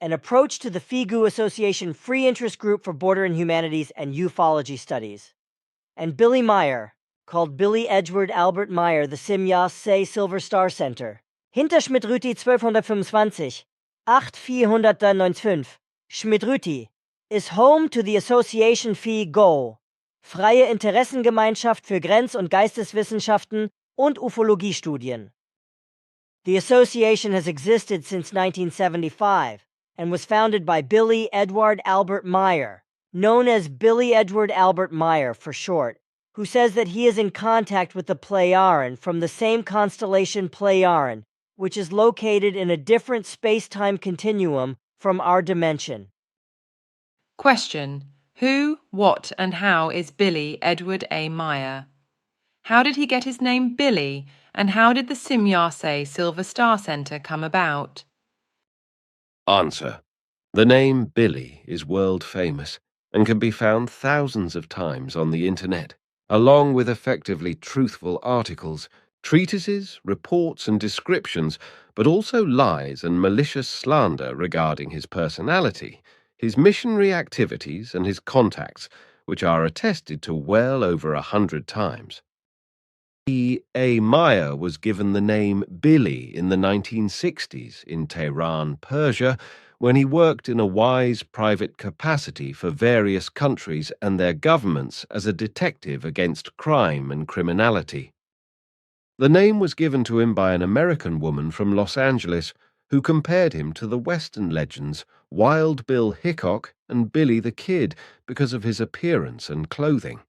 An Approach to the FIGU Association Free Interest Group for Border and Humanities and Ufology Studies. And Billy Meyer, called Billy Edward Albert Meyer, the Simjas Say Silver Star Center. Hinter Schmidt-Rüti 1225, 8495. Schmidt-Rüti is home to the Association FIGU, Freie Interessengemeinschaft für Grenz- und Geisteswissenschaften und Ufologiestudien. The association has existed since 1975 and was founded by Billy Edward Albert Meyer, known as Billy Edward Albert Meyer for short, who says that he is in contact with the Pleiadians from the same constellation Pleiadian, which is located in a different space-time continuum from our dimension. Question: Who, what, and how is Billy Edward A. Meyer? How did he get his name Billy, and how did the Simyase Silver Star Center come about? Answer: The name Billy is world famous and can be found thousands of times on the internet, along with effectively truthful articles, treatises, reports, and descriptions, but also lies and malicious slander regarding his personality, his missionary activities, and his contacts, which are attested to well over 100 times. A. Meyer was given the name Billy in the 1960s in Tehran, Persia, when he worked in a wise private capacity for various countries and their governments as a detective against crime and criminality. The name was given to him by an American woman from Los Angeles who compared him to the Western legends Wild Bill Hickok and Billy the Kid because of his appearance and clothing.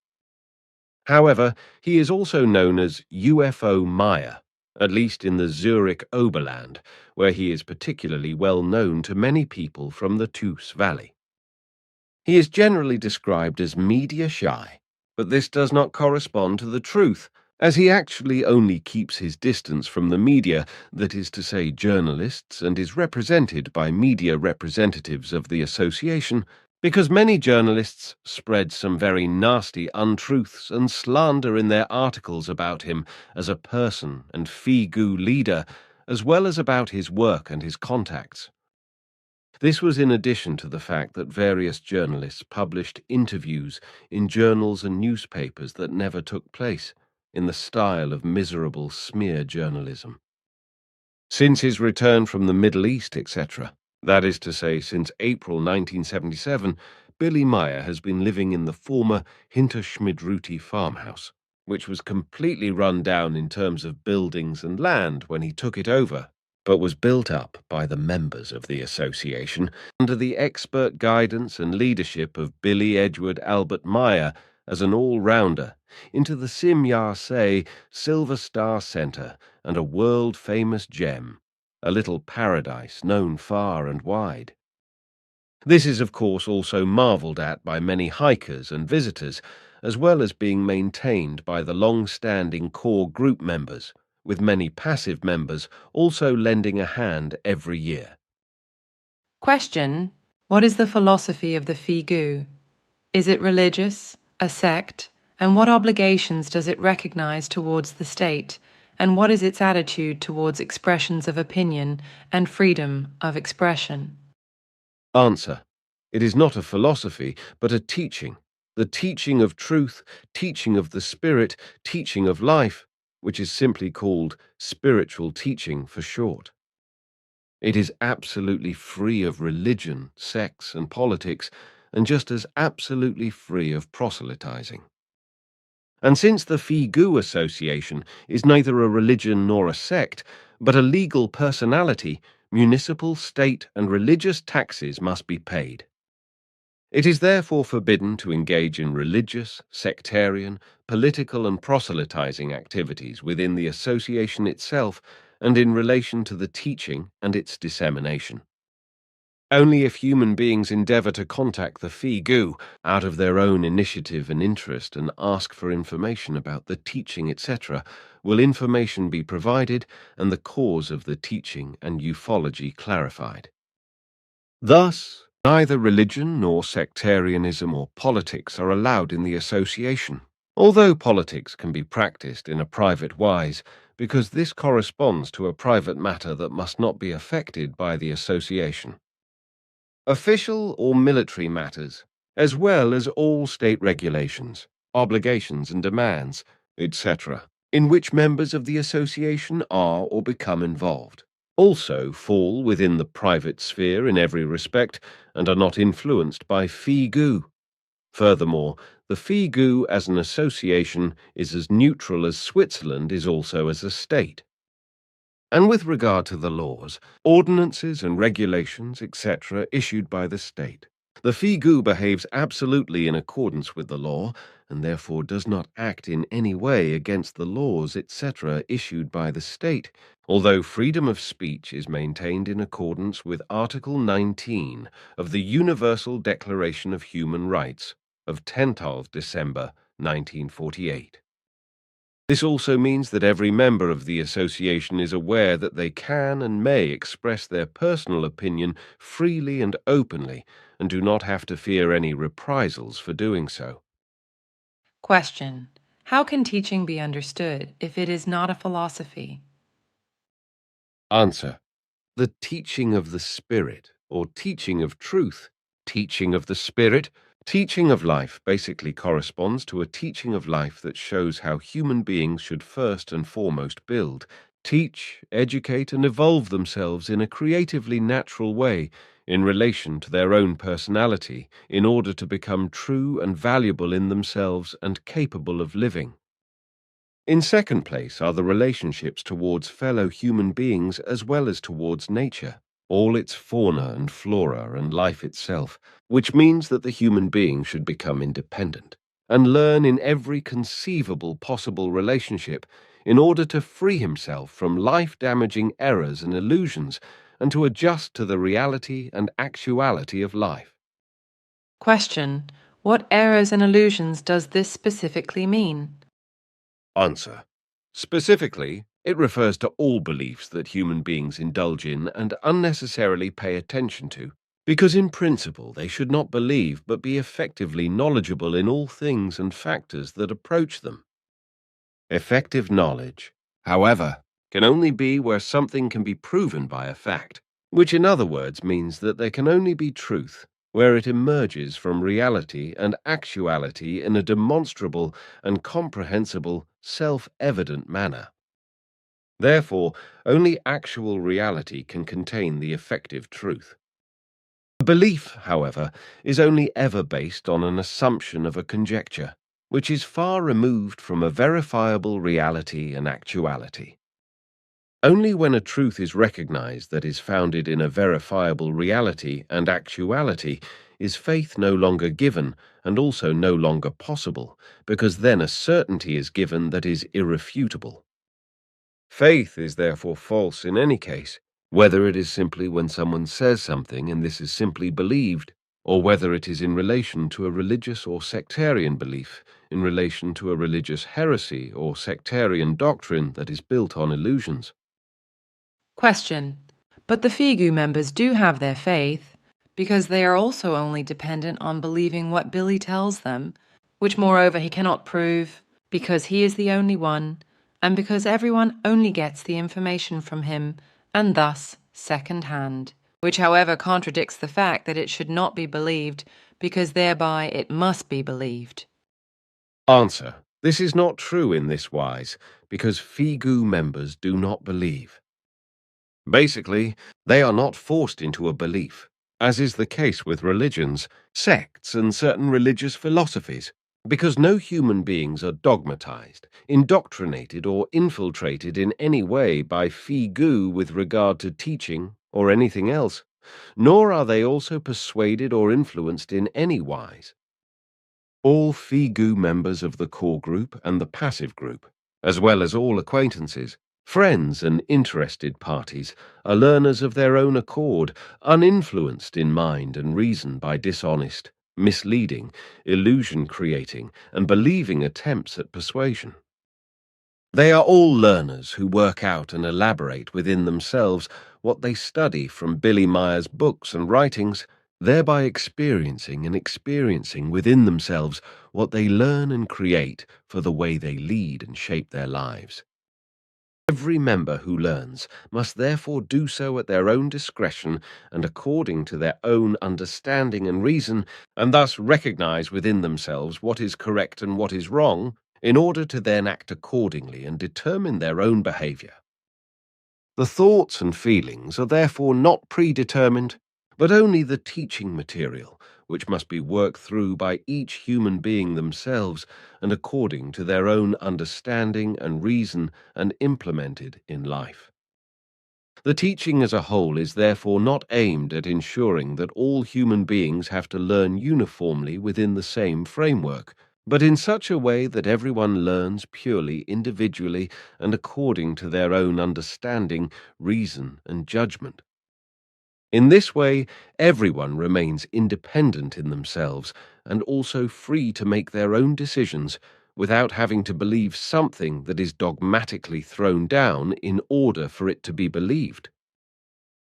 However, he is also known as UFO Meyer, at least in the Zurich Oberland, where he is particularly well known to many people from the Teus Valley. He is generally described as media shy, but this does not correspond to the truth, as he actually only keeps his distance from the media, that is to say journalists, and is represented by media representatives of the association, because many journalists spread some very nasty untruths and slander in their articles about him as a person and FIGU leader, as well as about his work and his contacts. This was in addition to the fact that various journalists published interviews in journals and newspapers that never took place, in the style of miserable smear journalism. Since his return from the Middle East, etc., that is to say, since April 1977, Billy Meyer has been living in the former Hinter Schmidt-Rüti farmhouse, which was completely run down in terms of buildings and land when he took it over, but was built up by the members of the association under the expert guidance and leadership of Billy Edward Albert Meyer as an all-rounder into the Simyase Silver Star Center and a world-famous gem, a little paradise known far and wide. This is, of course, also marveled at by many hikers and visitors, as well as being maintained by the long-standing core group members, with many passive members also lending a hand every year. Question: What is the philosophy of the FIGU? Is it religious, a sect, and what obligations does it recognize towards the state, and what is its attitude towards expressions of opinion and freedom of expression? Answer: It is not a philosophy, but a teaching, the teaching of truth, teaching of the spirit, teaching of life, which is simply called spiritual teaching for short. It is absolutely free of religion, sex, and politics, and just as absolutely free of proselytizing. And since the FIGU Association is neither a religion nor a sect, but a legal personality, municipal, state, and religious taxes must be paid. It is therefore forbidden to engage in religious, sectarian, political, and proselytizing activities within the association itself and in relation to the teaching and its dissemination. Only if human beings endeavor to contact the FIGU out of their own initiative and interest and ask for information about the teaching, etc., will information be provided and the cause of the teaching and ufology clarified. Thus, neither religion nor sectarianism or politics are allowed in the association, although politics can be practiced in a private wise, because this corresponds to a private matter that must not be affected by the association. official or military matters, as well as all state regulations, obligations and demands, etc., in which members of the association are or become involved, also fall within the private sphere in every respect and are not influenced by FIGU. Furthermore, the FIGU as an association is as neutral as Switzerland is also as a state. And with regard to the laws, ordinances and regulations, etc., issued by the state, the FIGU behaves absolutely in accordance with the law, and therefore does not act in any way against the laws, etc., issued by the state, although freedom of speech is maintained in accordance with Article 19 of the Universal Declaration of Human Rights of 10th of December 1948. This also means that every member of the association is aware that they can and may express their personal opinion freely and openly, and do not have to fear any reprisals for doing so. Question: how can teaching be understood if it is not a philosophy? Answer: the teaching of the Spirit, or teaching of truth, teaching of the Spirit, teaching of life basically corresponds to a teaching of life that shows how human beings should first and foremost build, teach, educate, and evolve themselves in a creatively natural way in relation to their own personality in order to become true and valuable in themselves and capable of living. In second place are the relationships towards fellow human beings as well as towards nature, all its fauna and flora and life itself, which means that the human being should become independent and learn in every conceivable possible relationship in order to free himself from life-damaging errors and illusions and to adjust to the reality and actuality of life. Question: what errors and illusions does this specifically mean? Answer: specifically, it refers to all beliefs that human beings indulge in and unnecessarily pay attention to, because in principle they should not believe but be effectively knowledgeable in all things and factors that approach them. Effective knowledge, however, can only be where something can be proven by a fact, which in other words means that there can only be truth where it emerges from reality and actuality in a demonstrable and comprehensible, self-evident manner. Therefore, only actual reality can contain the effective truth. A belief, however, is only ever based on an assumption of a conjecture, which is far removed from a verifiable reality and actuality. Only when a truth is recognized that is founded in a verifiable reality and actuality is faith no longer given and also no longer possible, because then a certainty is given that is irrefutable. Faith is therefore false in any case, whether it is simply when someone says something and this is simply believed, or whether it is in relation to a religious or sectarian belief, in relation to a religious heresy or sectarian doctrine that is built on illusions. Question: but the FIGU members do have their faith, because they are also only dependent on believing what Billy tells them, which moreover he cannot prove, because he is the only one, and because everyone only gets the information from him, and thus second-hand, which however contradicts the fact that it should not be believed, because thereby it must be believed. Answer: this is not true in this wise, because FIGU members do not believe. Basically, they are not forced into a belief, as is the case with religions, sects, and certain religious philosophies, because no human beings are dogmatized, indoctrinated, or infiltrated in any way by FIGU with regard to teaching or anything else, nor are they also persuaded or influenced in any wise. All FIGU members of the core group and the passive group, as well as all acquaintances, friends and interested parties, are learners of their own accord, uninfluenced in mind and reason by dishonest, misleading, illusion-creating, and believing attempts at persuasion. They are all learners who work out and elaborate within themselves what they study from Billy Meyer's books and writings, thereby experiencing within themselves what they learn and create for the way they lead and shape their lives. Every member who learns must therefore do so at their own discretion and according to their own understanding and reason, and thus recognize within themselves what is correct and what is wrong, in order to then act accordingly and determine their own behavior. The thoughts and feelings are therefore not predetermined, but only the teaching material, which must be worked through by each human being themselves and according to their own understanding and reason and implemented in life. The teaching as a whole is therefore not aimed at ensuring that all human beings have to learn uniformly within the same framework, but in such a way that everyone learns purely individually and according to their own understanding, reason, and judgment. In this way, everyone remains independent in themselves and also free to make their own decisions without having to believe something that is dogmatically thrown down in order for it to be believed.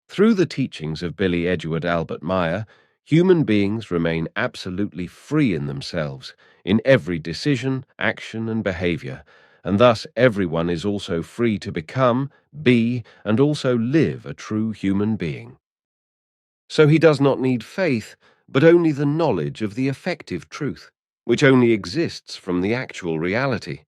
Through the teachings of Billy Edgeworth Albert Meyer, human beings remain absolutely free in themselves, in every decision, action, and behavior, and thus everyone is also free to become, be, and also live a true human being. So he does not need faith, but only the knowledge of the effective truth, which only exists from the actual reality.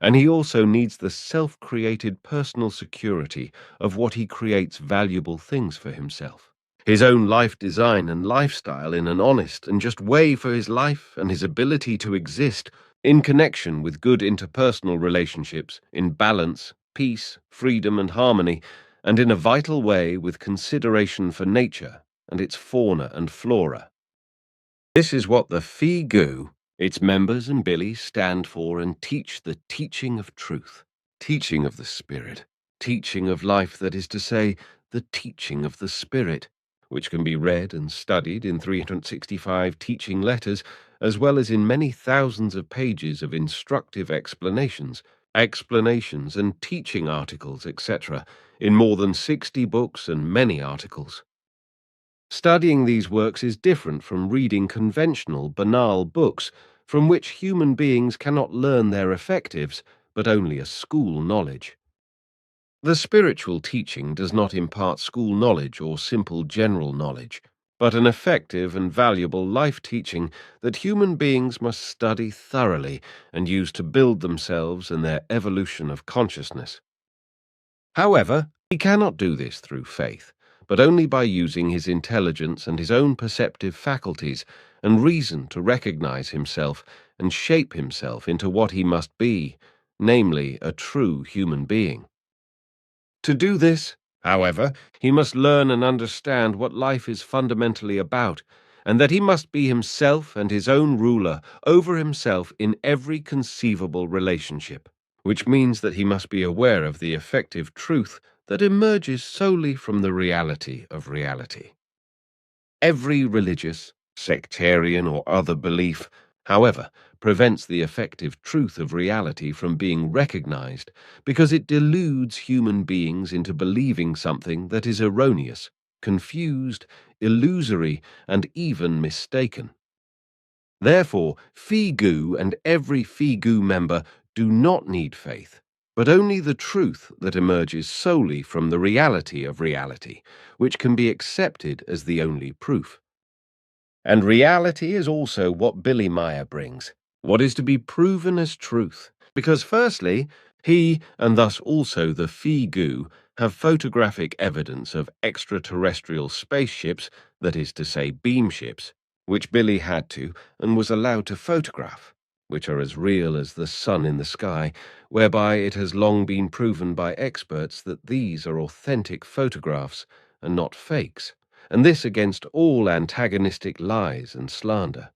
And he also needs the self-created personal security of what he creates valuable things for himself. His own life design and lifestyle in an honest and just way for his life and his ability to exist in connection with good interpersonal relationships, in balance, peace, freedom, and harmony, and in a vital way with consideration for nature and its fauna and flora. This is what the FIGU, its members and Billy, stand for and teach: the teaching of truth, teaching of the Spirit, teaching of life, that is to say, the teaching of the Spirit, which can be read and studied in 365 teaching letters, as well as in many thousands of pages of instructive explanations and teaching articles, etc., in more than 60 books and many articles. Studying these works is different from reading conventional, banal books, from which human beings cannot learn their effectives, but only a school knowledge. The spiritual teaching does not impart school knowledge or simple general knowledge, but an effective and valuable life teaching that human beings must study thoroughly and use to build themselves and their evolution of consciousness. However, he cannot do this through faith, but only by using his intelligence and his own perceptive faculties and reason to recognize himself and shape himself into what he must be, namely a true human being. To do this, however, he must learn and understand what life is fundamentally about, and that he must be himself and his own ruler over himself in every conceivable relationship, which means that he must be aware of the effective truth that emerges solely from the reality of reality. Every religious, sectarian, or other belief, however, prevents the effective truth of reality from being recognized because it deludes human beings into believing something that is erroneous, confused, illusory, and even mistaken. Therefore, FIGU and every FIGU member do not need faith, but only the truth that emerges solely from the reality of reality, which can be accepted as the only proof. And reality is also what Billy Meyer brings, what is to be proven as truth, because firstly, he, and thus also the FIGU, have photographic evidence of extraterrestrial spaceships, that is to say beam ships, which Billy had to and was allowed to photograph, which are as real as the sun in the sky, whereby it has long been proven by experts that these are authentic photographs and not fakes, and this against all antagonistic lies and slander.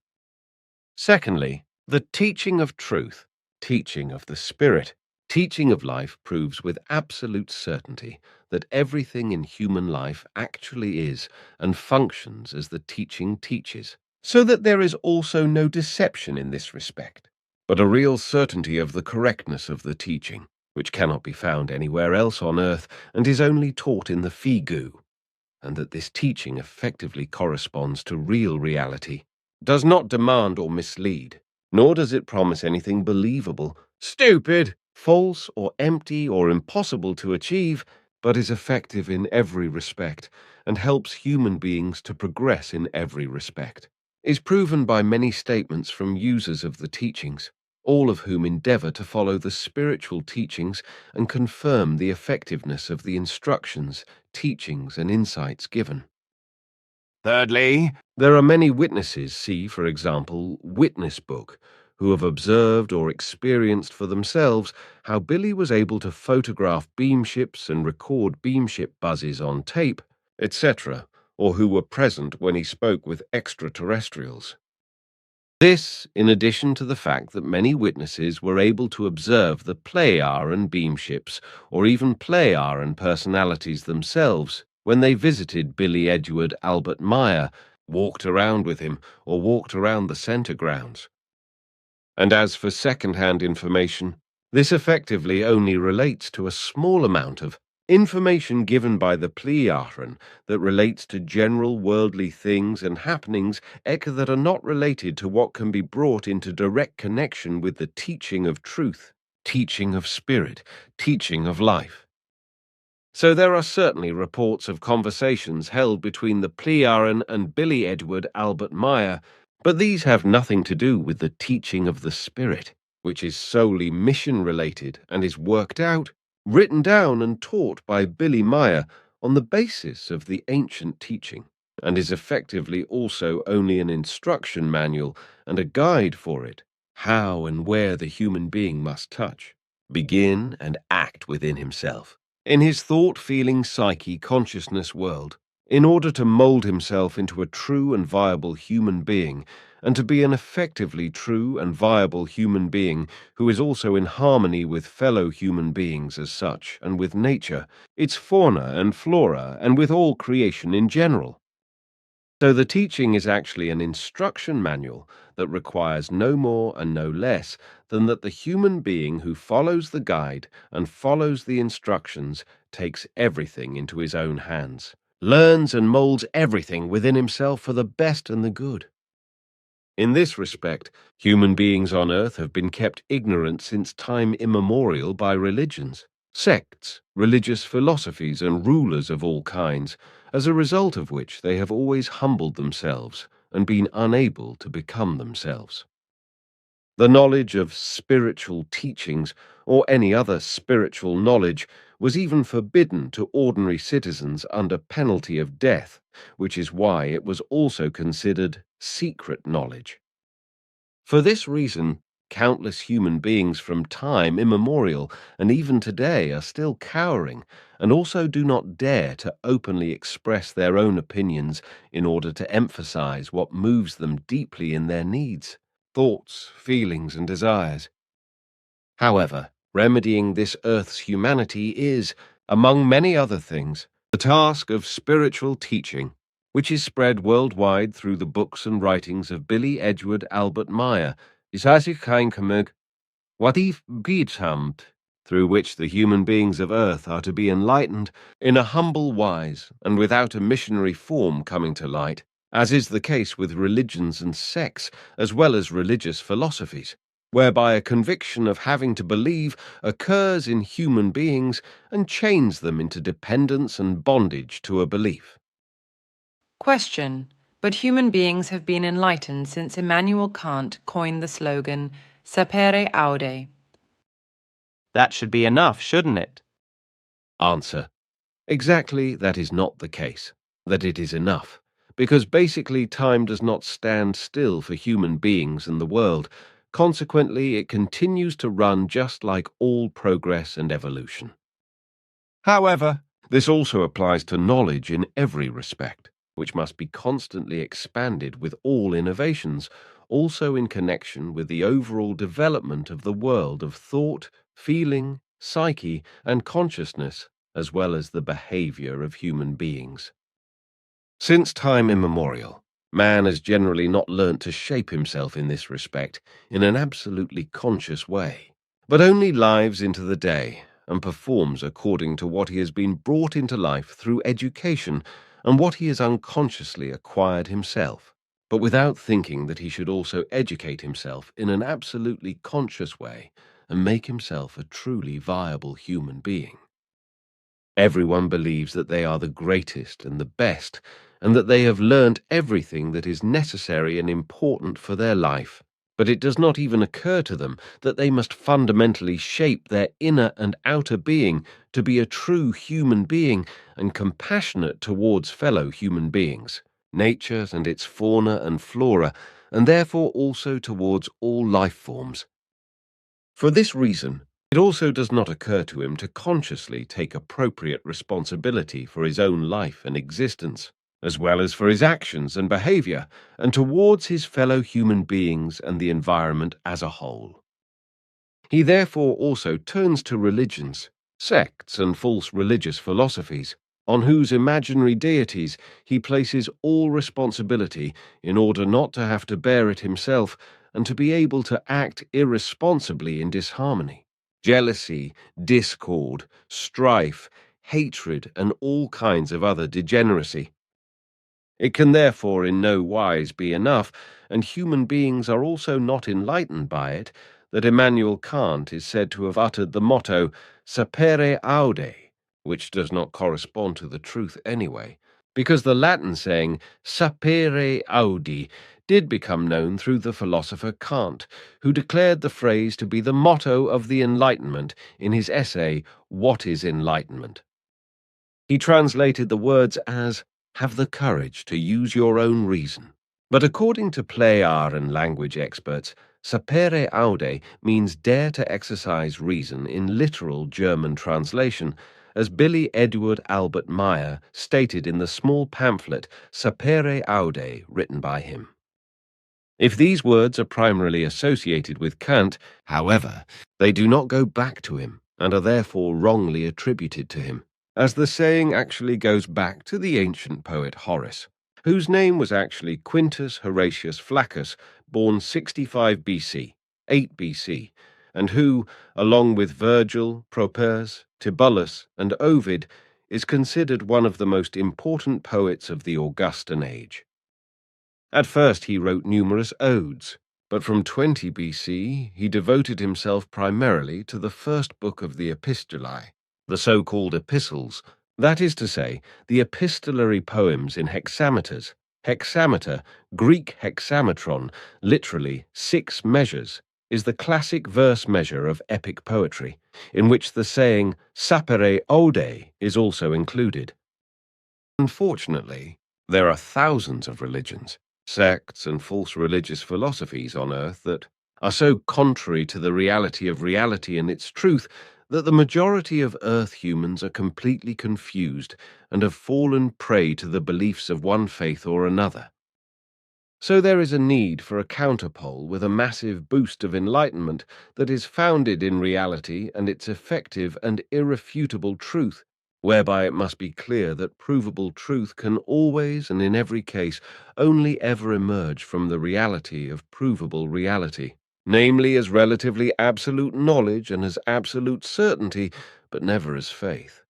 Secondly, the teaching of truth, teaching of the Spirit, teaching of life proves with absolute certainty that everything in human life actually is and functions as the teaching teaches, so that there is also no deception in this respect, but a real certainty of the correctness of the teaching, which cannot be found anywhere else on earth and is only taught in the FIGU, and that this teaching effectively corresponds to real reality, does not demand or mislead, nor does it promise anything believable, stupid, false or empty or impossible to achieve, but is effective in every respect and helps human beings to progress in every respect, is proven by many statements from users of the teachings, all of whom endeavor to follow the spiritual teachings and confirm the effectiveness of the instructions, teachings, and insights given. Thirdly, there are many witnesses, see, for example, Witness Book, who have observed or experienced for themselves how Billy was able to photograph beamships and record beamship buzzes on tape, etc., or who were present when he spoke with extraterrestrials. This, in addition to the fact that many witnesses were able to observe the Pleiadian beamships or even Pleiadian personalities themselves when they visited Billy Edward Albert Meyer, walked around with him, or walked around the center grounds. And as for second-hand information, this effectively only relates to a small amount of information given by the Pleiadian that relates to general worldly things and happenings that are not related to what can be brought into direct connection with the teaching of truth, teaching of spirit, teaching of life. So there are certainly reports of conversations held between the Pleiadian and Billy Edward Albert Meyer, but these have nothing to do with the teaching of the Spirit, which is solely mission-related and is worked out, written down and taught by Billy Meyer on the basis of the ancient teaching, and is effectively also only an instruction manual and a guide for it, how and where the human being must touch, begin and act within himself, in his thought, feeling, psyche, consciousness world, in order to mold himself into a true and viable human being, and to be an effectively true and viable human being who is also in harmony with fellow human beings as such, and with nature, its fauna and flora, and with all creation in general. So the teaching is actually an instruction manual that requires no more and no less than that the human being who follows the guide and follows the instructions takes everything into his own hands, learns and molds everything within himself for the best and the good. In this respect, human beings on earth have been kept ignorant since time immemorial by religions, sects, religious philosophies, and rulers of all kinds, as a result of which they have always humbled themselves and been unable to become themselves. The knowledge of spiritual teachings or any other spiritual knowledge was even forbidden to ordinary citizens under penalty of death, which is why it was also considered secret knowledge. For this reason, countless human beings from time immemorial and even today are still cowering and also do not dare to openly express their own opinions in order to emphasize what moves them deeply in their needs, thoughts, feelings, and desires. However, remedying this earth's humanity is, among many other things, the task of spiritual teaching, which is spread worldwide through the books and writings of Billy Edward Albert Meyer, what if beatsamt, through which the human beings of earth are to be enlightened in a humble wise and without a missionary form coming to light, as is the case with religions and sects as well as religious philosophies, whereby a conviction of having to believe occurs in human beings and chains them into dependence and bondage to a belief. Question. But human beings have been enlightened since Immanuel Kant coined the slogan Sapere Aude. That should be enough, shouldn't it? Answer. Exactly, that is not the case, that it is enough, because basically time does not stand still for human beings and the world. Consequently, it continues to run just like all progress and evolution. However, this also applies to knowledge in every respect, which must be constantly expanded with all innovations, also in connection with the overall development of the world of thought, feeling, psyche, and consciousness, as well as the behavior of human beings. Since time immemorial, man has generally not learnt to shape himself in this respect in an absolutely conscious way, but only lives into the day and performs according to what he has been brought into life through education and what he has unconsciously acquired himself, but without thinking that he should also educate himself in an absolutely conscious way and make himself a truly viable human being. Everyone believes that they are the greatest and the best, and that they have learnt everything that is necessary and important for their life. But it does not even occur to them that they must fundamentally shape their inner and outer being to be a true human being and compassionate towards fellow human beings, nature and its fauna and flora, and therefore also towards all life forms. For this reason, it also does not occur to him to consciously take appropriate responsibility for his own life and existence, as well as for his actions and behavior, and towards his fellow human beings and the environment as a whole. He therefore also turns to religions, sects, and false religious philosophies, on whose imaginary deities he places all responsibility in order not to have to bear it himself and to be able to act irresponsibly in disharmony, jealousy, discord, strife, hatred, and all kinds of other degeneracy. It can therefore in no wise be enough, and human beings are also not enlightened by it, that Immanuel Kant is said to have uttered the motto sapere aude, which does not correspond to the truth anyway, because the Latin saying sapere audi did become known through the philosopher Kant, who declared the phrase to be the motto of the Enlightenment in his essay, What is Enlightenment? He translated the words as, have the courage to use your own reason. But according to Pleiadian language experts, sapere aude means dare to exercise reason in literal German translation, as Billy Edward Albert Meyer stated in the small pamphlet Sapere Aude written by him. If these words are primarily associated with Kant, however, they do not go back to him and are therefore wrongly attributed to him, as the saying actually goes back to the ancient poet Horace, whose name was actually Quintus Horatius Flaccus, born 65 BC, 8 BC, and who, along with Virgil, Properce, Tibullus, and Ovid, is considered one of the most important poets of the Augustan age. At first he wrote numerous odes, but from 20 BC he devoted himself primarily to the first book of the Epistolae, the so-called epistles, that is to say, the epistolary poems in hexameters. Hexameter, Greek hexametron, literally 6 measures, is the classic verse measure of epic poetry, in which the saying sapere aude is also included. Unfortunately, there are thousands of religions, sects, and false religious philosophies on earth that are so contrary to the reality of reality and its truth that the majority of earth humans are completely confused and have fallen prey to the beliefs of one faith or another. So there is a need for a counterpole with a massive boost of enlightenment that is founded in reality and its effective and irrefutable truth, whereby it must be clear that provable truth can always and in every case only ever emerge from the reality of provable reality, namely as relatively absolute knowledge and as absolute certainty, but never as faith.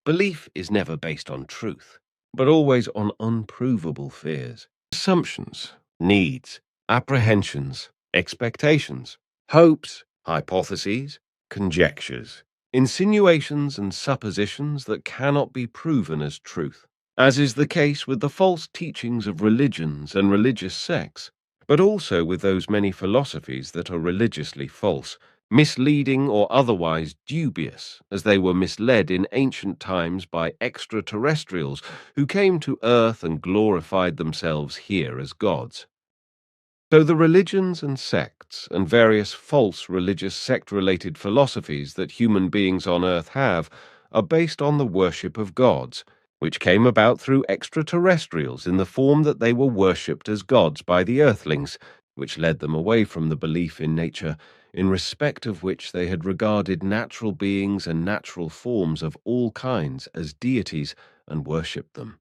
Belief is never based on truth, but always on unprovable fears, assumptions, needs, apprehensions, expectations, hopes, hypotheses, conjectures, insinuations and suppositions that cannot be proven as truth, as is the case with the false teachings of religions and religious sects, but also with those many philosophies that are religiously false, misleading or otherwise dubious, as they were misled in ancient times by extraterrestrials who came to Earth and glorified themselves here as gods. So the religions and sects and various false religious sect-related philosophies that human beings on Earth have are based on the worship of gods, which came about through extraterrestrials in the form that they were worshipped as gods by the Earthlings, which led them away from the belief in nature, in respect of which they had regarded natural beings and natural forms of all kinds as deities and worshipped them.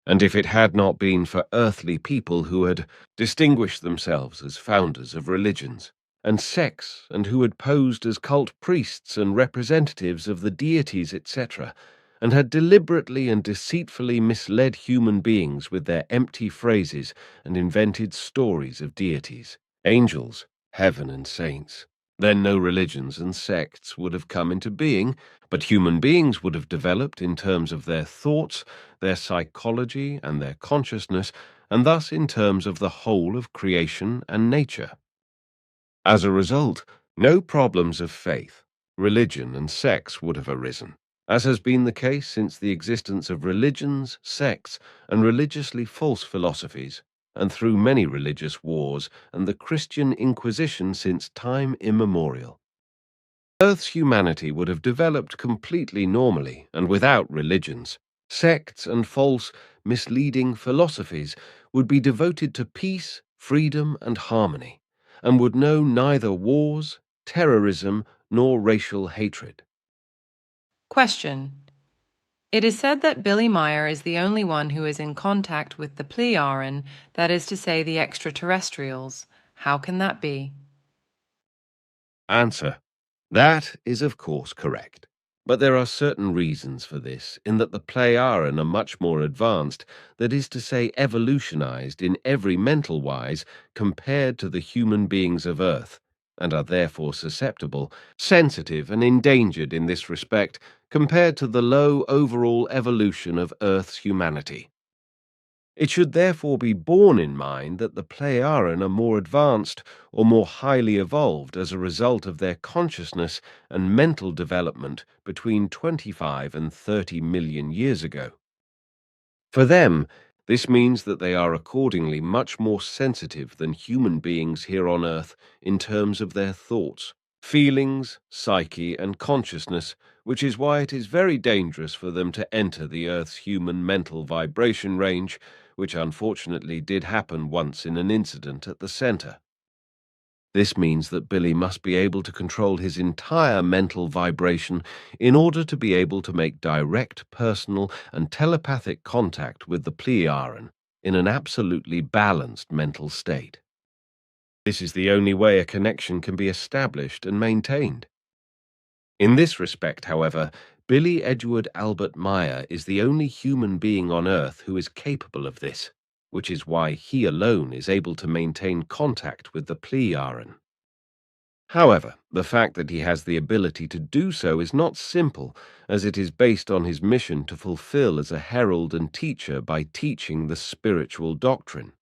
And if it had not been for earthly people who had distinguished themselves as founders of religions and sects, and who had posed as cult priests and representatives of the deities, etc., and had deliberately and deceitfully misled human beings with their empty phrases and invented stories of deities, angels, heaven, and saints, Then no religions and sects would have come into being, but human beings would have developed in terms of their thoughts, their psychology, and their consciousness, and thus in terms of the whole of creation and nature. As a result, no problems of faith, religion, and sex would have arisen, as has been the case since the existence of religions, sects, and religiously false philosophies, and through many religious wars and the Christian Inquisition since time immemorial. Earth's humanity would have developed completely normally and without religions. Sects and false, misleading philosophies would be devoted to peace, freedom, and harmony, and would know neither wars, terrorism, nor racial hatred. Question. It is said that Billy Meyer is the only one who is in contact with the Pleiadians, that is to say, the extraterrestrials. How can that be? Answer. That is of course correct. But there are certain reasons for this, in that the Pleiadians are much more advanced, that is to say, evolutionized in every mental wise compared to the human beings of Earth, and are therefore susceptible, sensitive, and endangered in this respect compared to the low overall evolution of Earth's humanity. It should therefore be borne in mind that the Pleiadians are more advanced or more highly evolved as a result of their consciousness and mental development between 25 and 30 million years ago. For them, this means that they are accordingly much more sensitive than human beings here on Earth in terms of their thoughts, feelings, psyche, and consciousness, which is why it is very dangerous for them to enter the Earth's human mental vibration range, which unfortunately did happen once in an incident at the center. This means that Billy must be able to control his entire mental vibration in order to be able to make direct personal and telepathic contact with the Pleiadians in an absolutely balanced mental state. This is the only way a connection can be established and maintained. In this respect, however, Billy Edward Albert Meyer is the only human being on Earth who is capable of this, which is why he alone is able to maintain contact with the Pleiadians. However, the fact that he has the ability to do so is not simple, as it is based on his mission to fulfill as a herald and teacher by teaching the spiritual doctrine.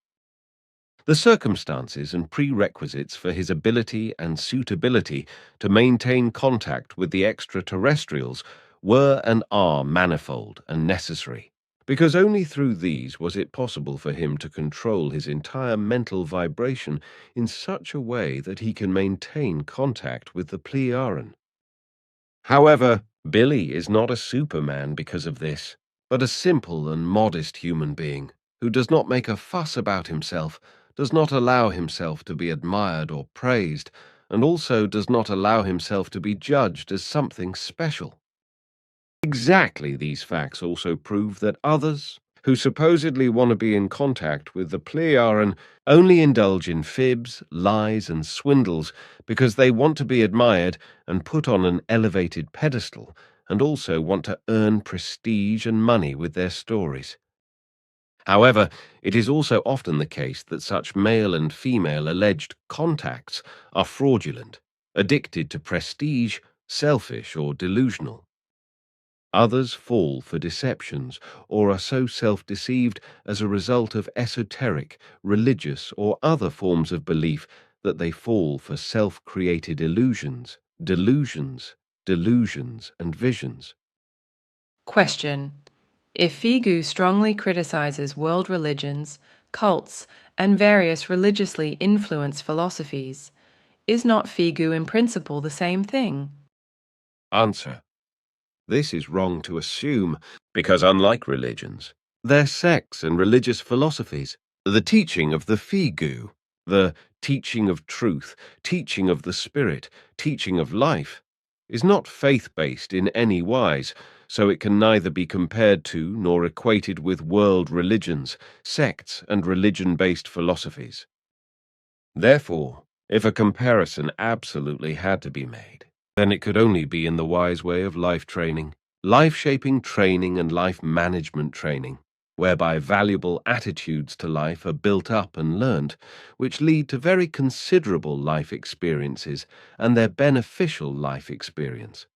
The circumstances and prerequisites for his ability and suitability to maintain contact with the extraterrestrials were and are manifold and necessary, because only through these was it possible for him to control his entire mental vibration in such a way that he can maintain contact with the Pleiadians. However, Billy is not a superman because of this, but a simple and modest human being who does not make a fuss about himself, does not allow himself to be admired or praised, and also does not allow himself to be judged as something special. Exactly these facts also prove that others, who supposedly want to be in contact with the Pleiadians, only indulge in fibs, lies, and swindles because they want to be admired and put on an elevated pedestal, and also want to earn prestige and money with their stories. However, it is also often the case that such male and female alleged contacts are fraudulent, addicted to prestige, selfish, or delusional. Others fall for deceptions or are so self-deceived as a result of esoteric, religious, or other forms of belief that they fall for self-created illusions, delusions, and visions. Question. If FIGU strongly criticizes world religions, cults, and various religiously influenced philosophies, is not FIGU in principle the same thing? Answer. This is wrong to assume, because unlike religions, their sects and religious philosophies, the teaching of the FIGU, the teaching of truth, teaching of the spirit, teaching of life, is not faith-based in any wise, so it can neither be compared to nor equated with world religions, sects, and religion-based philosophies. Therefore, if a comparison absolutely had to be made, then it could only be in the wise way of life training, life-shaping training, and life management training, whereby valuable attitudes to life are built up and learnt, which lead to very considerable life experiences and their beneficial life experience.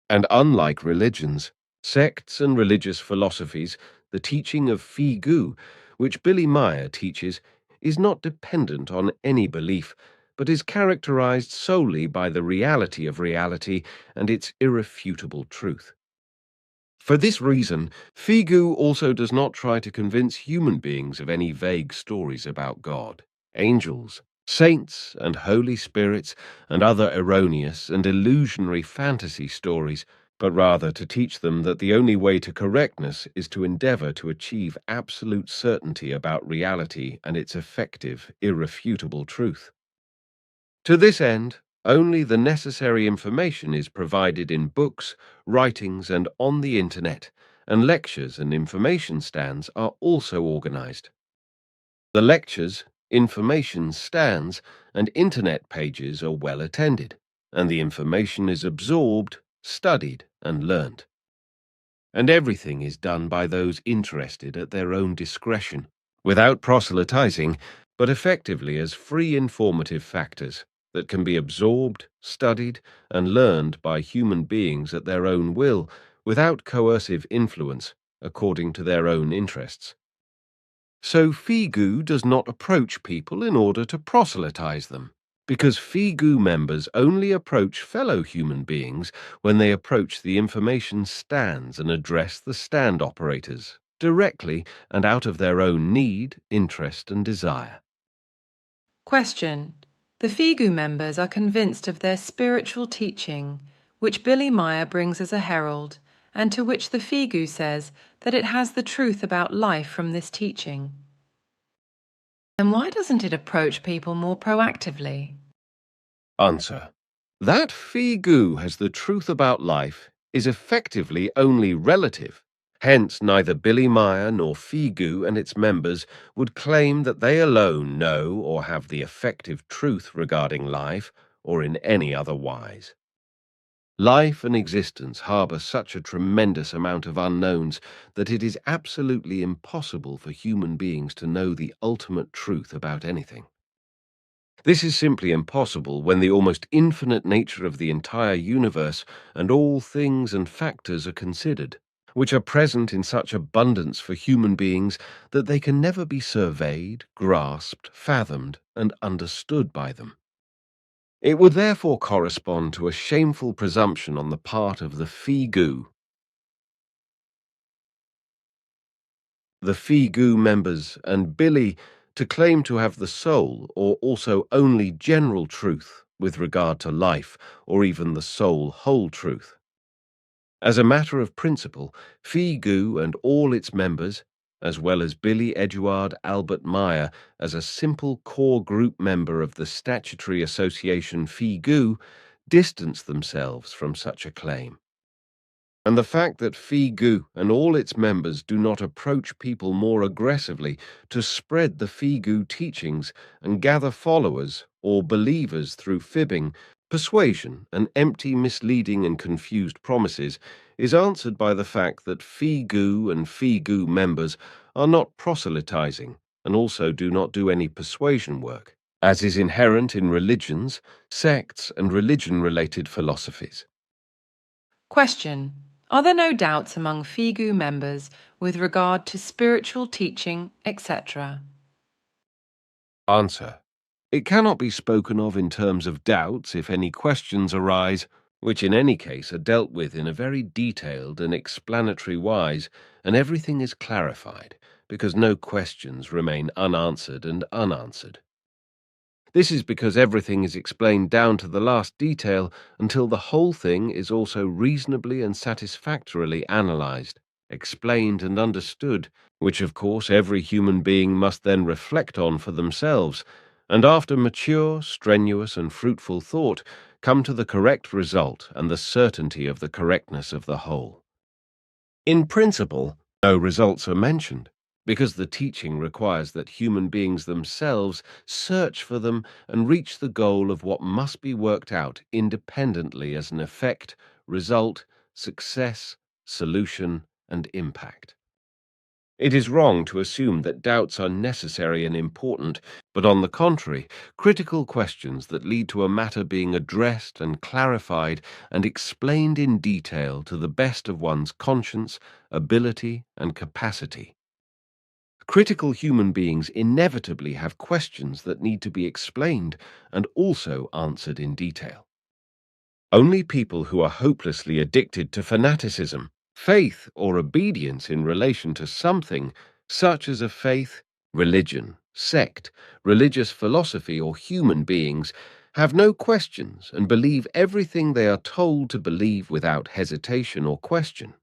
And unlike religions, sects and religious philosophies, the teaching of FIGU, which Billy Meyer teaches, is not dependent on any belief, but is characterized solely by the reality of reality and its irrefutable truth. For this reason, FIGU also does not try to convince human beings of any vague stories about God, angels, saints, and holy spirits, and other erroneous and illusionary fantasy stories, but rather to teach them that the only way to correctness is to endeavor to achieve absolute certainty about reality and its effective, irrefutable truth. To this end, only the necessary information is provided in books, writings, and on the internet, and lectures and information stands are also organized. The lectures, information stands, and internet pages are well attended, and the information is absorbed, studied, and learnt. And everything is done by those interested at their own discretion, without proselytizing, but effectively as free informative factors that can be absorbed, studied, and learned by human beings at their own will, without coercive influence, according to their own interests. So FIGU does not approach people in order to proselytize them, because FIGU members only approach fellow human beings when they approach the information stands and address the stand operators, directly and out of their own need, interest, and desire. Question. The FIGU members are convinced of their spiritual teaching, which Billy Meyer brings as a herald, and to which the FIGU says that it has the truth about life from this teaching. Then why doesn't it approach people more proactively? Answer. That FIGU has the truth about life is effectively only relative. Hence, neither Billy Meyer nor FIGU and its members would claim that they alone know or have the effective truth regarding life, or in any other wise. Life and existence harbor such a tremendous amount of unknowns that it is absolutely impossible for human beings to know the ultimate truth about anything. This is simply impossible when the almost infinite nature of the entire universe and all things and factors are considered, which are present in such abundance for human beings that they can never be surveyed, grasped, fathomed, and understood by them. It would therefore correspond to a shameful presumption on the part of the FIGU members and Billy to claim to have the sole or also only general truth with regard to life, or even the sole whole truth. As a matter of principle, FIGU and all its members, as well as Billy Eduard Albert Meyer as a simple core group member of the statutory association FIGU, distance themselves from such a claim. And the fact that FIGU and all its members do not approach people more aggressively to spread the FIGU teachings and gather followers or believers through fibbing, persuasion, and empty, misleading, and confused promises is answered by the fact that FIGU and FIGU members are not proselytizing and also do not do any persuasion work, as is inherent in religions, sects, and religion-related philosophies. Question. Are there no doubts among FIGU members with regard to spiritual teaching, etc.? Answer. It cannot be spoken of in terms of doubts if any questions arise, which in any case are dealt with in a very detailed and explanatory wise, and everything is clarified, because no questions remain unanswered and unanswered. This is because everything is explained down to the last detail until the whole thing is also reasonably and satisfactorily analyzed, explained and understood, which of course every human being must then reflect on for themselves, and after mature, strenuous, and fruitful thought, come to the correct result and the certainty of the correctness of the whole. In principle, no results are mentioned, because the teaching requires that human beings themselves search for them and reach the goal of what must be worked out independently as an effect, result, success, solution, and impact. It is wrong to assume that doubts are necessary and important, but on the contrary, critical questions that lead to a matter being addressed and clarified and explained in detail to the best of one's conscience, ability, and capacity. Critical human beings inevitably have questions that need to be explained and also answered in detail. Only people who are hopelessly addicted to fanaticism, faith, or obedience in relation to something, such as a faith, religion, sect, religious philosophy, or human beings, have no questions and believe everything they are told to believe without hesitation or question.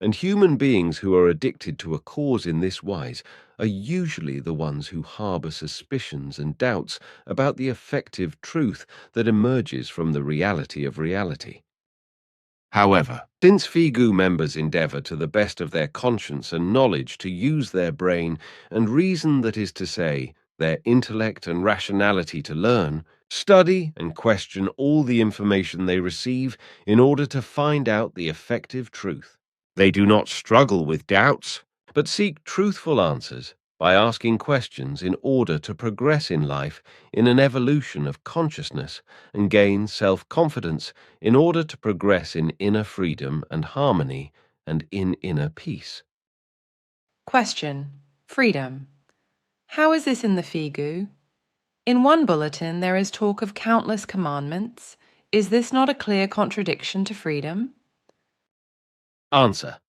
And human beings who are addicted to a cause in this wise are usually the ones who harbor suspicions and doubts about the effective truth that emerges from the reality of reality. However, since FIGU members endeavor to the best of their conscience and knowledge to use their brain and reason, that is to say, their intellect and rationality to learn, study and question all the information they receive in order to find out the effective truth, they do not struggle with doubts, but seek truthful answers by asking questions in order to progress in life in an evolution of consciousness and gain self-confidence in order to progress in inner freedom and harmony and in inner peace. Question: Freedom. How is this in the FIGU? In one bulletin, there is talk of countless commandments. Is this not a clear contradiction to freedom? Answer: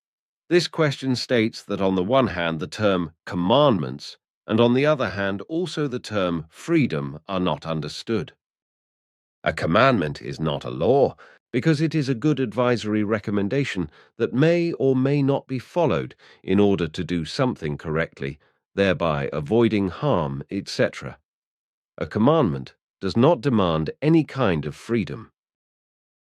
This question states that on the one hand the term commandments and on the other hand also the term freedom are not understood. A commandment is not a law because it is a good advisory recommendation that may or may not be followed in order to do something correctly, thereby avoiding harm, etc. A commandment does not demand any kind of freedom.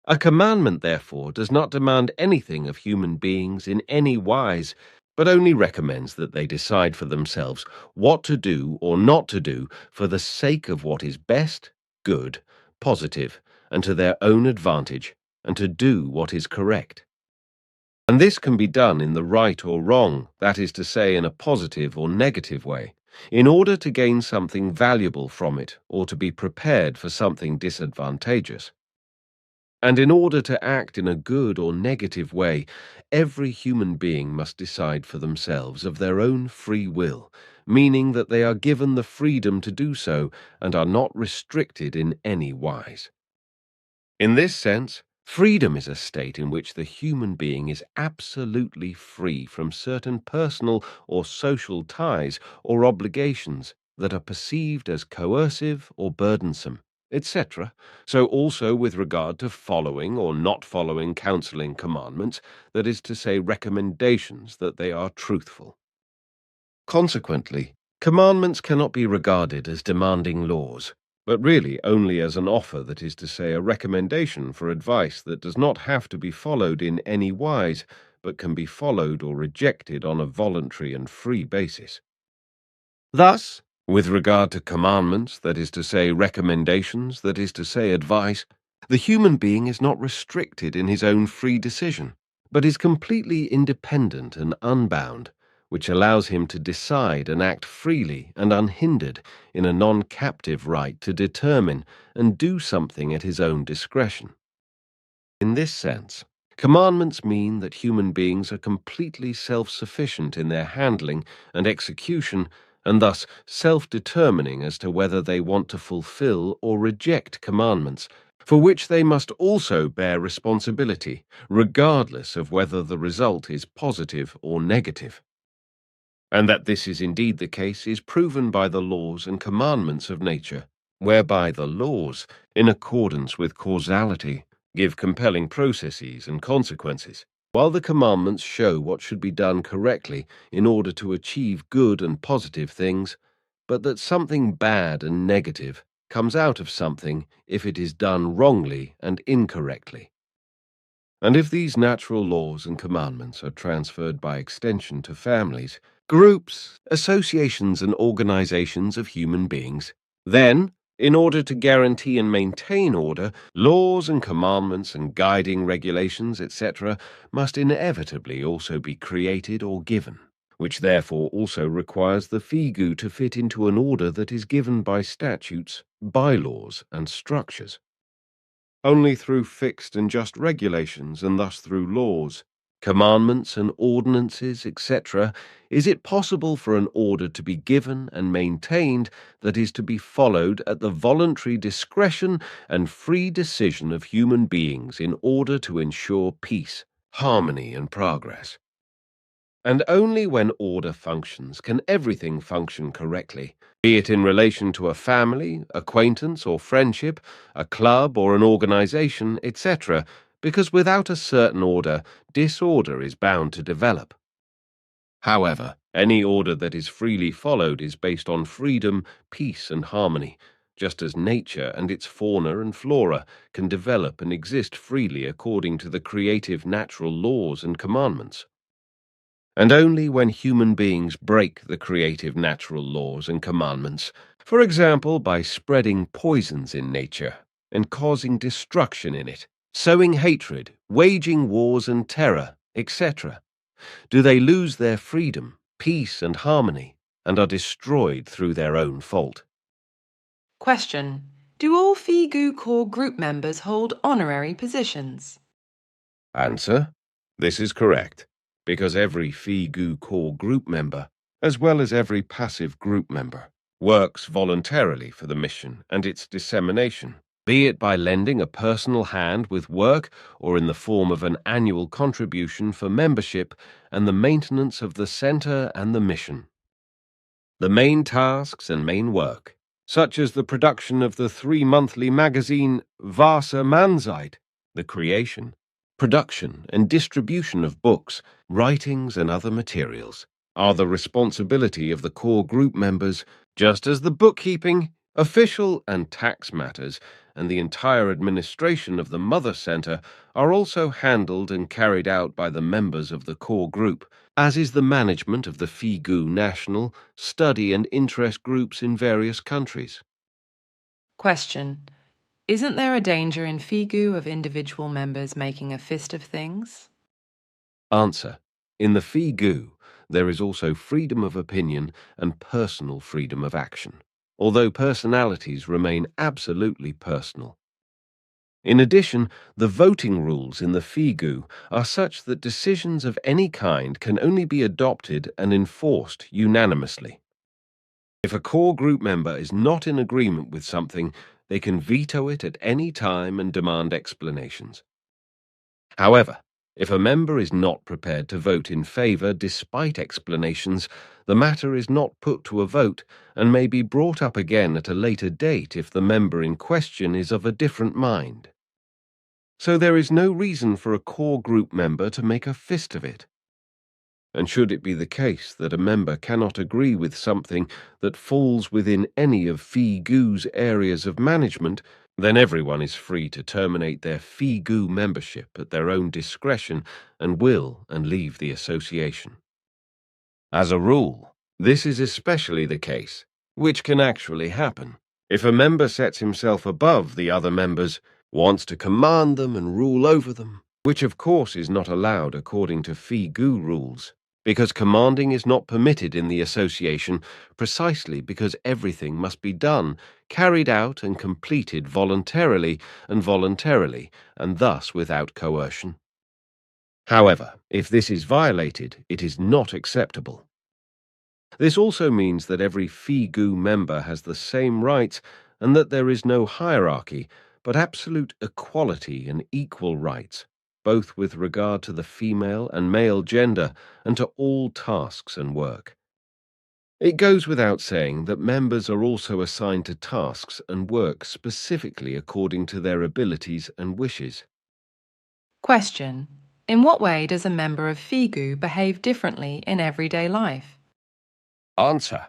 A commandment, therefore, does not demand anything of human beings in any wise, but only recommends that they decide for themselves what to do or not to do for the sake of what is best, good, positive, and to their own advantage, and to do what is correct. And this can be done in the right or wrong, that is to say, in a positive or negative way, in order to gain something valuable from it or to be prepared for something disadvantageous. And in order to act in a good or negative way, every human being must decide for themselves of their own free will, meaning that they are given the freedom to do so and are not restricted in any wise. In this sense, freedom is a state in which the human being is absolutely free from certain personal or social ties or obligations that are perceived as coercive or burdensome, etc. So also with regard to following or not following counseling commandments, that is to say, recommendations that they are truthful. Consequently, commandments cannot be regarded as demanding laws, but really only as an offer, that is to say, a recommendation for advice that does not have to be followed in any wise, but can be followed or rejected on a voluntary and free basis. Thus, with regard to commandments, that is to say, recommendations, that is to say, advice, the human being is not restricted in his own free decision, but is completely independent and unbound, which allows him to decide and act freely and unhindered in a non-captive right to determine and do something at his own discretion. In this sense, commandments mean that human beings are completely self-sufficient in their handling and execution, and thus self-determining as to whether they want to fulfill or reject commandments, for which they must also bear responsibility, regardless of whether the result is positive or negative. And that this is indeed the case is proven by the laws and commandments of nature, whereby the laws, in accordance with causality, give compelling processes and consequences, while the commandments show what should be done correctly in order to achieve good and positive things, but that something bad and negative comes out of something if it is done wrongly and incorrectly. And if these natural laws and commandments are transferred by extension to families, groups, associations, and organizations of human beings, then, in order to guarantee and maintain order, laws and commandments and guiding regulations, etc., must inevitably also be created or given, which therefore also requires the FIGU to fit into an order that is given by statutes, bylaws, and structures. Only through fixed and just regulations, and thus through laws, commandments and ordinances, etc., is it possible for an order to be given and maintained that is to be followed at the voluntary discretion and free decision of human beings in order to ensure peace, harmony, and progress. And only when order functions can everything function correctly, be it in relation to a family, acquaintance, or friendship, a club, or an organization, etc., because without a certain order, disorder is bound to develop. However, any order that is freely followed is based on freedom, peace, and harmony, just as nature and its fauna and flora can develop and exist freely according to the creative natural laws and commandments. And only when human beings break the creative natural laws and commandments, for example by spreading poisons in nature and causing destruction in it, sowing hatred, waging wars and terror, etc., do they lose their freedom, peace, and harmony, and are destroyed through their own fault. Question. Do all FIGU core group members hold honorary positions? Answer. This is correct, because every FIGU core group member, as well as every passive group member, works voluntarily for the mission and its dissemination, be it by lending a personal hand with work or in the form of an annual contribution for membership and the maintenance of the center and the mission. The main tasks and main work, such as the production of the 3-monthly magazine Vasa Manzeit, the creation, production, and distribution of books, writings, and other materials, are the responsibility of the core group members, just as the bookkeeping, official and tax matters, and the entire administration of the Mother Center are also handled and carried out by the members of the core group, as is the management of the FIGU national, study and interest groups in various countries. Question. Isn't there a danger in FIGU of individual members making a fist of things? Answer. In the FIGU, there is also freedom of opinion and personal freedom of action, although personalities remain absolutely personal. In addition, the voting rules in the FIGU are such that decisions of any kind can only be adopted and enforced unanimously. If a core group member is not in agreement with something, they can veto it at any time and demand explanations. However, if a member is not prepared to vote in favor despite explanations, the matter is not put to a vote and may be brought up again at a later date if the member in question is of a different mind. So there is no reason for a core group member to make a fist of it. And should it be the case that a member cannot agree with something that falls within any of FIGU's areas of management, then everyone is free to terminate their FIGU membership at their own discretion and will and leave the association. As a rule, this is especially the case, which can actually happen, if a member sets himself above the other members, wants to command them and rule over them, which of course is not allowed according to FIGU rules, because commanding is not permitted in the association precisely because everything must be done, carried out and completed voluntarily, and thus without coercion. However, if this is violated, it is not acceptable. This also means that every FIGU member has the same rights and that there is no hierarchy, but absolute equality and equal rights, both with regard to the female and male gender and to all tasks and work. It goes without saying that members are also assigned to tasks and work specifically according to their abilities and wishes. Question. In what way does a member of FIGU behave differently in everyday life? Answer.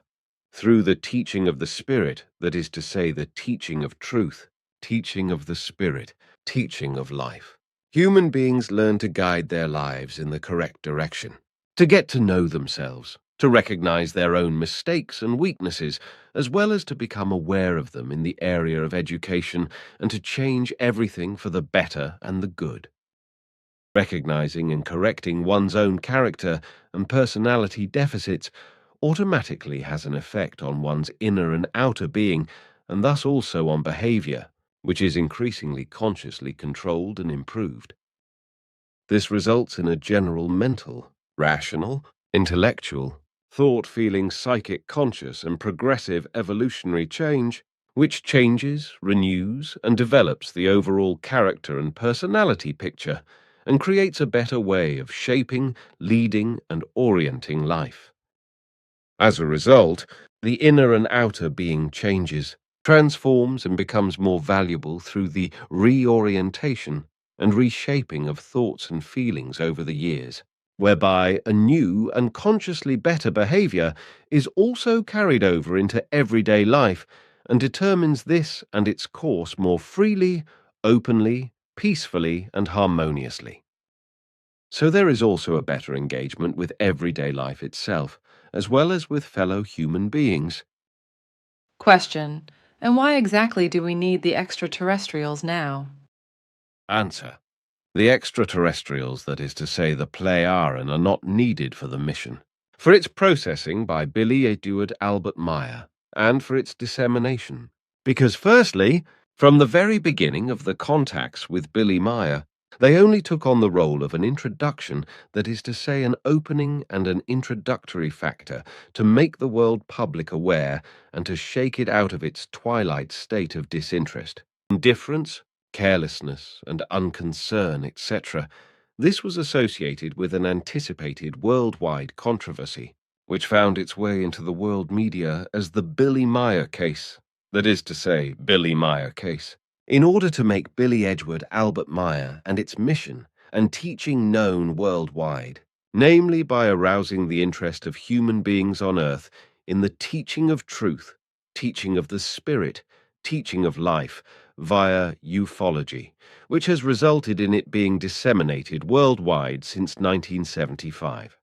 Through the teaching of the Spirit, that is to say, the teaching of truth, teaching of the Spirit, teaching of life. Human beings learn to guide their lives in the correct direction, to get to know themselves, to recognize their own mistakes and weaknesses, as well as to become aware of them in the area of education and to change everything for the better and the good. Recognizing and correcting one's own character and personality deficits automatically has an effect on one's inner and outer being, and thus also on behavior, which is increasingly consciously controlled and improved. This results in a general mental, rational, intellectual, thought-feeling, psychic, conscious, and progressive evolutionary change, which changes, renews, and develops the overall character and personality picture, and creates a better way of shaping, leading, and orienting life. As a result, the inner and outer being changes, transforms, and becomes more valuable through the reorientation and reshaping of thoughts and feelings over the years, whereby a new and consciously better behavior is also carried over into everyday life and determines this and its course more freely, openly, peacefully, and harmoniously. So there is also a better engagement with everyday life itself, as well as with fellow human beings. Question. And why exactly do we need the extraterrestrials now? Answer. The extraterrestrials, that is to say the Pleiadians, are not needed for the mission, for its processing by Billy Edward Albert Meyer, and for its dissemination. Because firstly, from the very beginning of the contacts with Billy Meyer, they only took on the role of an introduction, that is to say an opening and an introductory factor to make the world public aware and to shake it out of its twilight state of disinterest, indifference, carelessness, and unconcern, etc. This was associated with an anticipated worldwide controversy, which found its way into the world media as the Billy Meyer case, that is to say, Billy Meyer case. In order to make Billy Edward Albert Meyer and its mission and teaching known worldwide, namely by arousing the interest of human beings on earth in the teaching of truth, teaching of the spirit, teaching of life, via ufology, which has resulted in it being disseminated worldwide since 1975.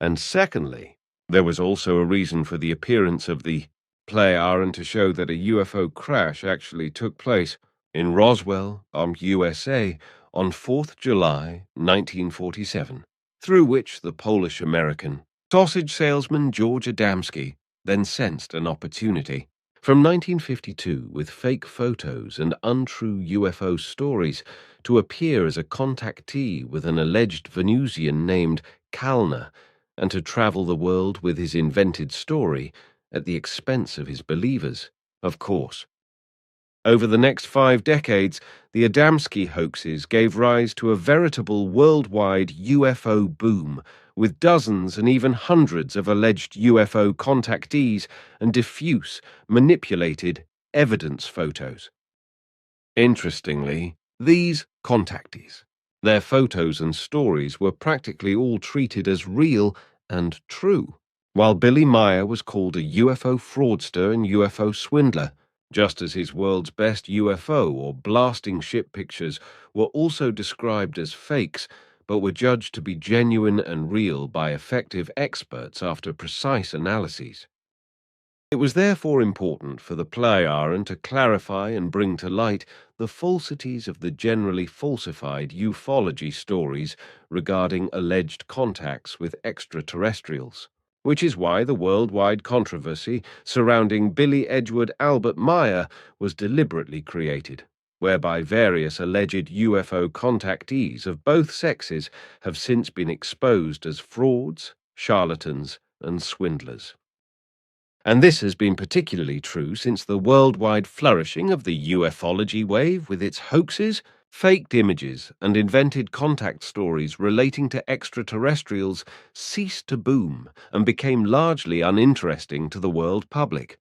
And secondly, there was also a reason for the appearance of the Pleiadians to show that a UFO crash actually took place in Roswell, USA, on 4th July 1947, through which the Polish-American sausage salesman George Adamski then sensed an opportunity. From 1952, with fake photos and untrue UFO stories, to appear as a contactee with an alleged Venusian named Kalner, and to travel the world with his invented story at the expense of his believers, of course. Over the next 5 decades, the Adamski hoaxes gave rise to a veritable worldwide UFO boom, with dozens and even hundreds of alleged UFO contactees and diffuse, manipulated evidence photos. Interestingly, these contactees, their photos and stories were practically all treated as real and true, while Billy Meyer was called a UFO fraudster and UFO swindler, just as his world's best UFO or blasting ship pictures were also described as fakes, but were judged to be genuine and real by effective experts after precise analyses. It was therefore important for the Pleiadians to clarify and bring to light the falsities of the generally falsified ufology stories regarding alleged contacts with extraterrestrials, which is why the worldwide controversy surrounding Billy Edward Albert Meyer was deliberately created, whereby various alleged UFO contactees of both sexes have since been exposed as frauds, charlatans, and swindlers. And this has been particularly true since the worldwide flourishing of the ufology wave with its hoaxes, faked images, and invented contact stories relating to extraterrestrials ceased to boom and became largely uninteresting to the world public,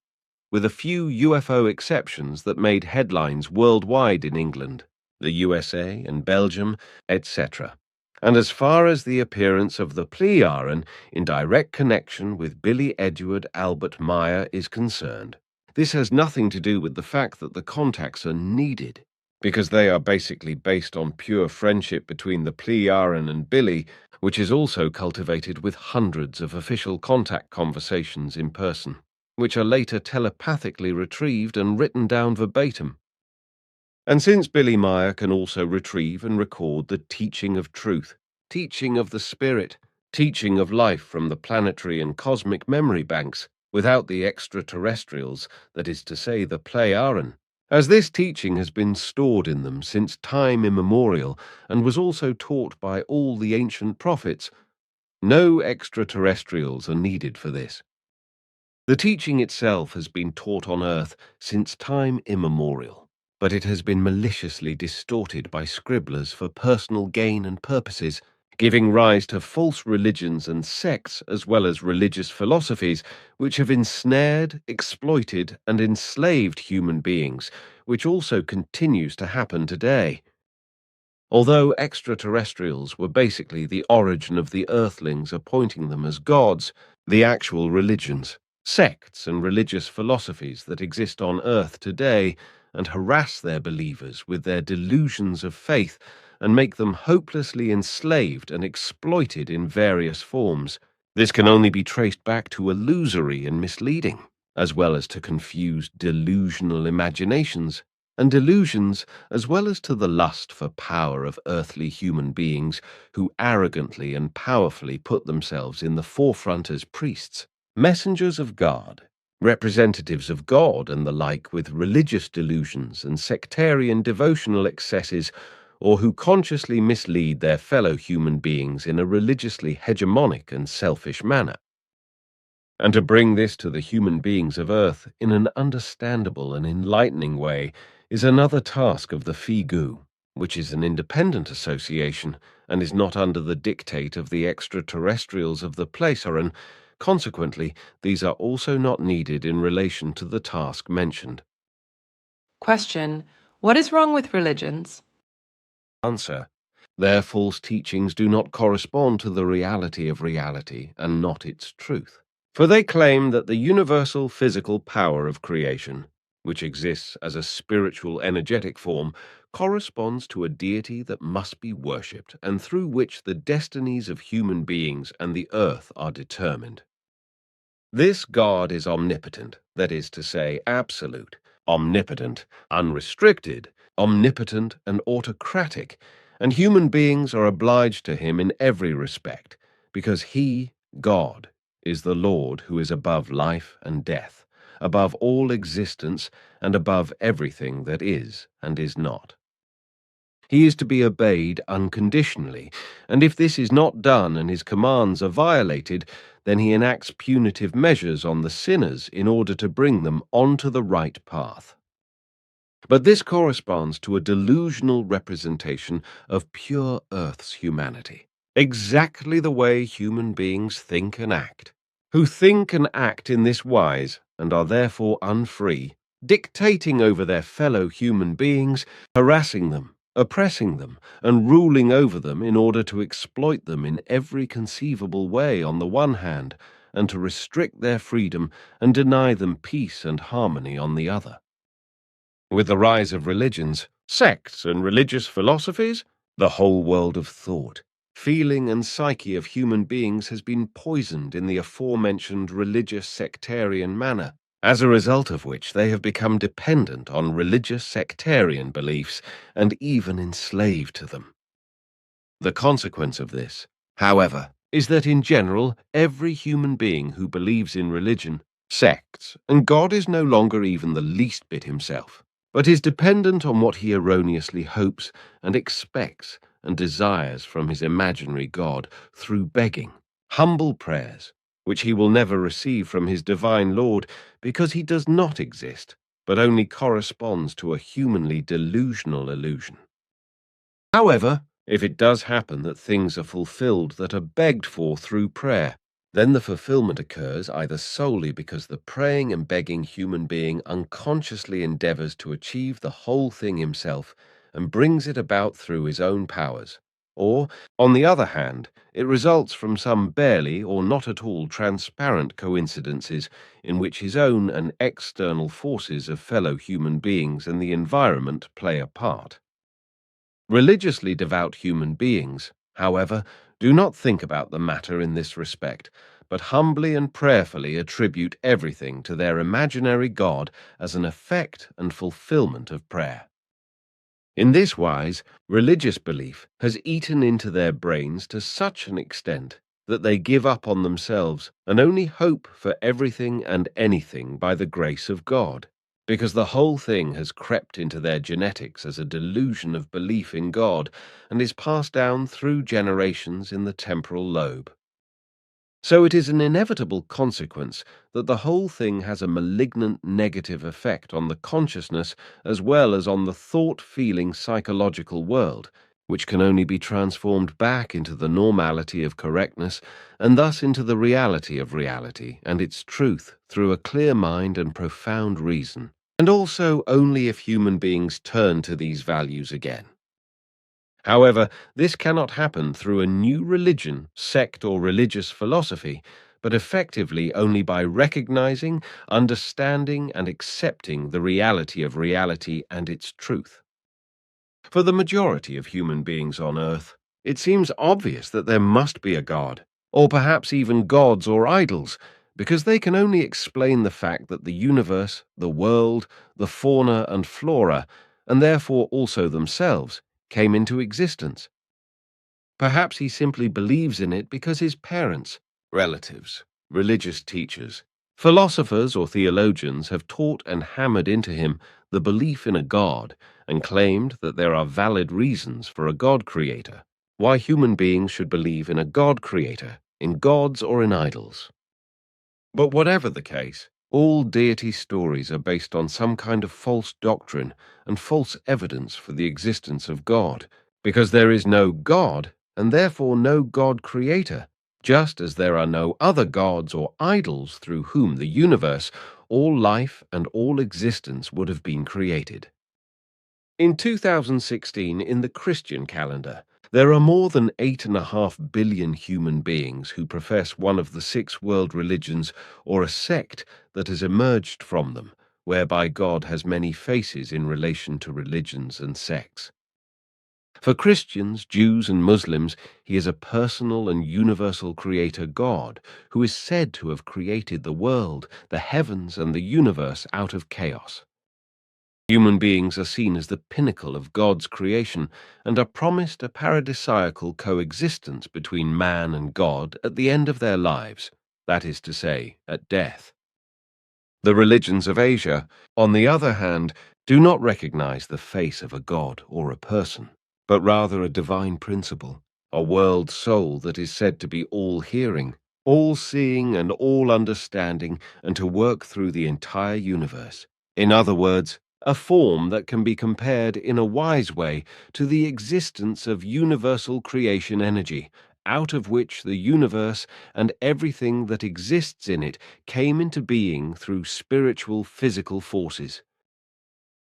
with a few UFO exceptions that made headlines worldwide in England, the USA and Belgium, etc. And as far as the appearance of the Pleiadians in direct connection with Billy Edward Albert Meyer is concerned, this has nothing to do with the fact that the contacts are needed, because they are basically based on pure friendship between the Pleiadians and Billy, which is also cultivated with hundreds of official contact conversations in person, which are later telepathically retrieved and written down verbatim. And since Billy Meyer can also retrieve and record the teaching of truth, teaching of the spirit, teaching of life from the planetary and cosmic memory banks, without the extraterrestrials, that is to say, the Pleiadians, as this teaching has been stored in them since time immemorial and was also taught by all the ancient prophets, no extraterrestrials are needed for this. The teaching itself has been taught on Earth since time immemorial, but it has been maliciously distorted by scribblers for personal gain and purposes, giving rise to false religions and sects as well as religious philosophies which have ensnared, exploited, and enslaved human beings, which also continues to happen today. Although extraterrestrials were basically the origin of the Earthlings appointing them as gods, the actual religions, sects, and religious philosophies that exist on Earth today and harass their believers with their delusions of faith and make them hopelessly enslaved and exploited in various forms. This can only be traced back to illusory and misleading, as well as to confused delusional imaginations, and delusions as well as to the lust for power of earthly human beings who arrogantly and powerfully put themselves in the forefront as priests, messengers of God, representatives of God and the like, with religious delusions and sectarian devotional excesses, or who consciously mislead their fellow human beings in a religiously hegemonic and selfish manner. And to bring this to the human beings of Earth in an understandable and enlightening way is another task of the FIGU, which is an independent association and is not under the dictate of the extraterrestrials of the Pleiadians. Consequently, these are also not needed in relation to the task mentioned. Question: what is wrong with religions? Answer: their false teachings do not correspond to the reality of reality and not its truth. For they claim that the universal physical power of creation, which exists as a spiritual energetic form, corresponds to a deity that must be worshipped and through which the destinies of human beings and the earth are determined. This God is omnipotent, that is to say, absolute, omnipotent, unrestricted, omnipotent, and autocratic, and human beings are obliged to him in every respect, because he, God, is the Lord who is above life and death, above all existence, and above everything that is and is not. He is to be obeyed unconditionally, and if this is not done and his commands are violated, then he enacts punitive measures on the sinners in order to bring them onto the right path. But this corresponds to a delusional representation of pure Earth's humanity, exactly the way human beings think and act, who think and act in this wise and are therefore unfree, dictating over their fellow human beings, harassing them, oppressing them, and ruling over them in order to exploit them in every conceivable way on the one hand, and to restrict their freedom and deny them peace and harmony on the other. With the rise of religions, sects, and religious philosophies, the whole world of thought, feeling, and psyche of human beings has been poisoned in the aforementioned religious sectarian manner, as a result of which they have become dependent on religious sectarian beliefs and even enslaved to them. The consequence of this, however, is that in general every human being who believes in religion, sects, and God is no longer even the least bit himself, but is dependent on what he erroneously hopes and expects and desires from his imaginary God through begging, humble prayers, which he will never receive from his divine Lord because he does not exist, but only corresponds to a humanly delusional illusion. However, if it does happen that things are fulfilled that are begged for through prayer, then the fulfillment occurs either solely because the praying and begging human being unconsciously endeavors to achieve the whole thing himself and brings it about through his own powers, or, on the other hand, it results from some barely or not at all transparent coincidences in which his own and external forces of fellow human beings and the environment play a part. Religiously devout human beings, however, do not think about the matter in this respect, but humbly and prayerfully attribute everything to their imaginary God as an effect and fulfillment of prayer. In this wise, religious belief has eaten into their brains to such an extent that they give up on themselves and only hope for everything and anything by the grace of God, because the whole thing has crept into their genetics as a delusion of belief in God and is passed down through generations in the temporal lobe. So it is an inevitable consequence that the whole thing has a malignant negative effect on the consciousness as well as on the thought-feeling psychological world, which can only be transformed back into the normality of correctness and thus into the reality of reality and its truth through a clear mind and profound reason, and also only if human beings turn to these values again. However, this cannot happen through a new religion, sect, or religious philosophy, but effectively only by recognizing, understanding, and accepting the reality of reality and its truth. For the majority of human beings on Earth, it seems obvious that there must be a God, or perhaps even gods or idols, because they can only explain the fact that the universe, the world, the fauna and flora, and therefore also themselves, came into existence. Perhaps he simply believes in it because his parents, relatives, religious teachers, philosophers or theologians have taught and hammered into him the belief in a God and claimed that there are valid reasons for a God creator, why human beings should believe in a God creator, in gods or in idols. But whatever the case, all deity stories are based on some kind of false doctrine and false evidence for the existence of God, because there is no God and therefore no God creator, just as there are no other gods or idols through whom the universe, all life and all existence would have been created. In 2016, in the Christian calendar, there are more than 8.5 billion human beings who profess one of the 6 world religions or a sect that has emerged from them, whereby God has many faces in relation to religions and sects. For Christians, Jews, and Muslims, he is a personal and universal creator God who is said to have created the world, the heavens, and the universe out of chaos. Human beings are seen as the pinnacle of God's creation and are promised a paradisiacal coexistence between man and God at the end of their lives, that is to say, at death. The religions of Asia, on the other hand, do not recognize the face of a god or a person, but rather a divine principle, a world soul that is said to be all-hearing, all-seeing, and all-understanding, and to work through the entire universe. In other words, a form that can be compared in a wise way to the existence of universal creation energy, out of which the universe and everything that exists in it came into being through spiritual physical forces.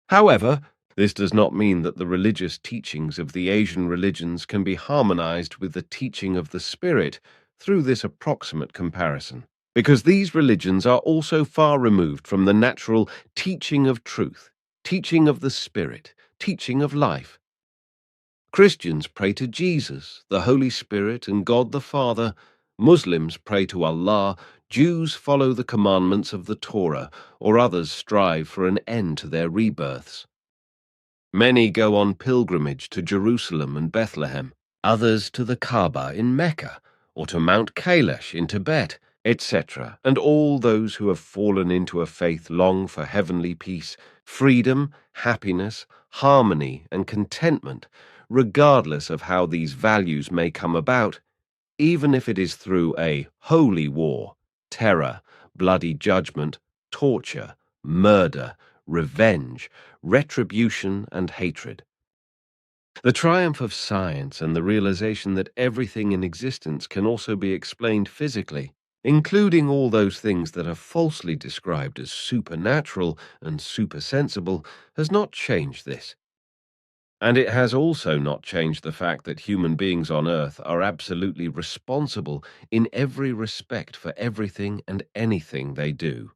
However, this does not mean that the religious teachings of the Asian religions can be harmonized with the teaching of the Spirit through this approximate comparison, because these religions are also far removed from the natural teaching of truth, teaching of the Spirit, teaching of life. Christians pray to Jesus, the Holy Spirit, and God the Father. Muslims pray to Allah. Jews follow the commandments of the Torah, or others strive for an end to their rebirths. Many go on pilgrimage to Jerusalem and Bethlehem, others to the Kaaba in Mecca, or to Mount Kailash in Tibet, etc., and all those who have fallen into a faith long for heavenly peace, freedom, happiness, harmony, and contentment, regardless of how these values may come about, even if it is through a holy war, terror, bloody judgment, torture, murder, revenge, retribution, and hatred. The triumph of science and the realization that everything in existence can also be explained physically, including all those things that are falsely described as supernatural and supersensible, has not changed this. And it has also not changed the fact that human beings on Earth are absolutely responsible in every respect for everything and anything they do.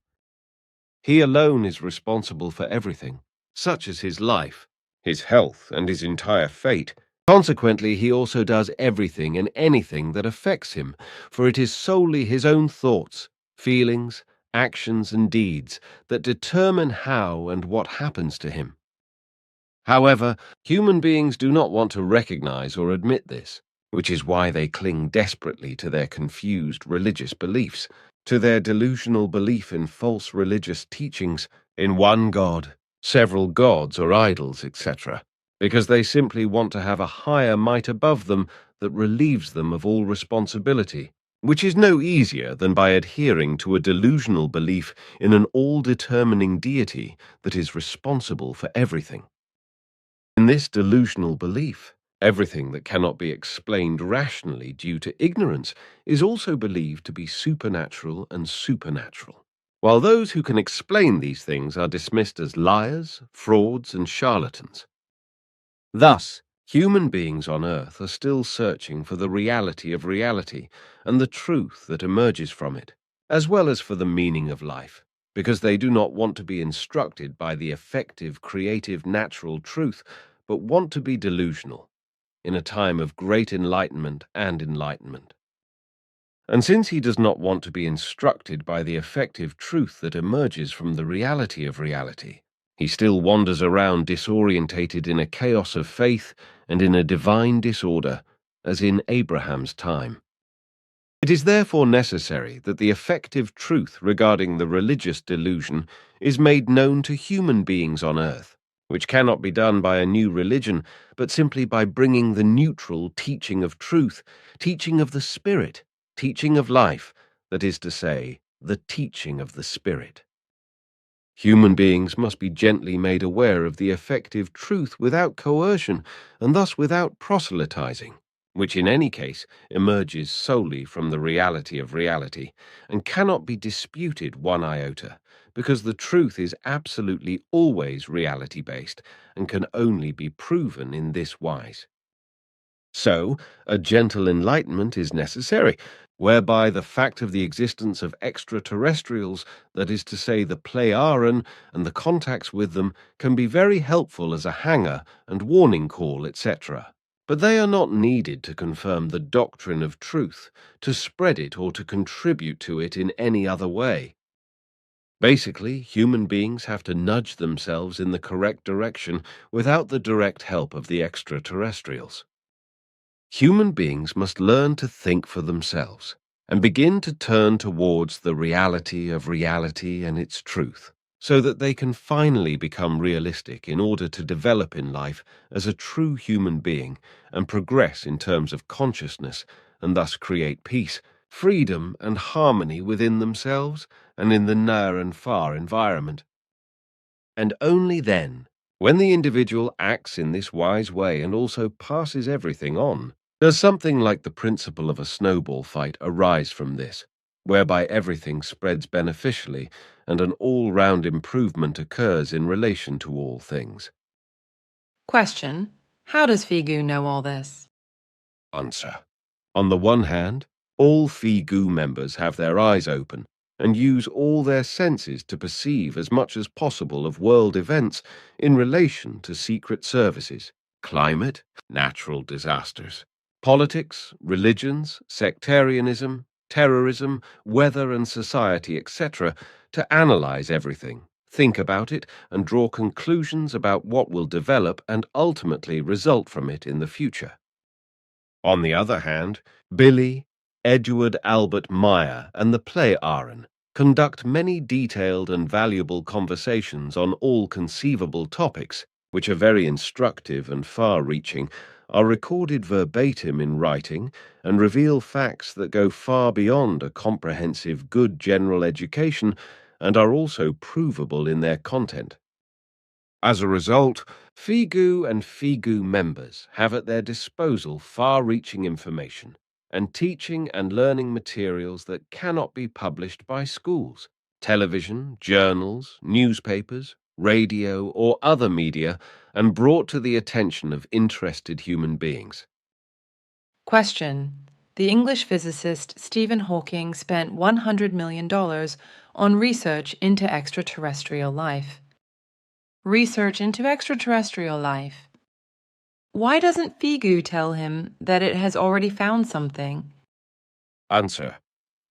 He alone is responsible for everything, such as his life, his health, and his entire fate. Consequently, he also does everything and anything that affects him, for it is solely his own thoughts, feelings, actions, and deeds that determine how and what happens to him. However, human beings do not want to recognize or admit this, which is why they cling desperately to their confused religious beliefs, to their delusional belief in false religious teachings, in one God, several gods or idols, etc., because they simply want to have a higher might above them that relieves them of all responsibility, which is no easier than by adhering to a delusional belief in an all-determining deity that is responsible for everything. In this delusional belief, everything that cannot be explained rationally due to ignorance is also believed to be supernatural and supernatural, while those who can explain these things are dismissed as liars, frauds, and charlatans. Thus, human beings on Earth are still searching for the reality of reality and the truth that emerges from it, as well as for the meaning of life, because they do not want to be instructed by the effective, creative, natural truth, but want to be delusional, in a time of great enlightenment and enlightenment. And since he does not want to be instructed by the effective truth that emerges from the reality of reality, he still wanders around disorientated in a chaos of faith and in a divine disorder, as in Abraham's time. It is therefore necessary that the effective truth regarding the religious delusion is made known to human beings on earth, which cannot be done by a new religion, but simply by bringing the neutral teaching of truth, teaching of the Spirit, teaching of life, that is to say, the teaching of the Spirit. Human beings must be gently made aware of the effective truth without coercion, and thus without proselytizing, which in any case emerges solely from the reality of reality, and cannot be disputed one iota, because the truth is absolutely always reality-based, and can only be proven in this wise. So, a gentle enlightenment is necessary, whereby the fact of the existence of extraterrestrials, that is to say the Pleiadians and the contacts with them, can be very helpful as a hanger and warning call, etc. But they are not needed to confirm the doctrine of truth, to spread it or to contribute to it in any other way. Basically, human beings have to nudge themselves in the correct direction without the direct help of the extraterrestrials. Human beings must learn to think for themselves and begin to turn towards the reality of reality and its truth, so that they can finally become realistic in order to develop in life as a true human being and progress in terms of consciousness, and thus create peace, freedom, and harmony within themselves and in the near and far environment. And only then, when the individual acts in this wise way and also passes everything on, does something like the principle of a snowball fight arise from this, whereby everything spreads beneficially and an all-round improvement occurs in relation to all things. Question: how does FIGU know all this? Answer: on the one hand, all FIGU members have their eyes open and use all their senses to perceive as much as possible of world events in relation to secret services, climate, natural disasters, politics, religions, sectarianism, terrorism, weather and society, etc., to analyze everything, think about it, and draw conclusions about what will develop and ultimately result from it in the future. On the other hand, Billy, Edward Albert Meyer, and the Pleiadians conduct many detailed and valuable conversations on all conceivable topics, which are very instructive and far-reaching, are recorded verbatim in writing, and reveal facts that go far beyond a comprehensive good general education and are also provable in their content. As a result, FIGU and FIGU members have at their disposal far-reaching information and teaching and learning materials that cannot be published by schools, television, journals, newspapers, radio, or other media, and brought to the attention of interested human beings. Question: the English physicist Stephen Hawking spent $100 million on research into extraterrestrial life. Research into extraterrestrial life. Why doesn't FIGU tell him that it has already found something? Answer: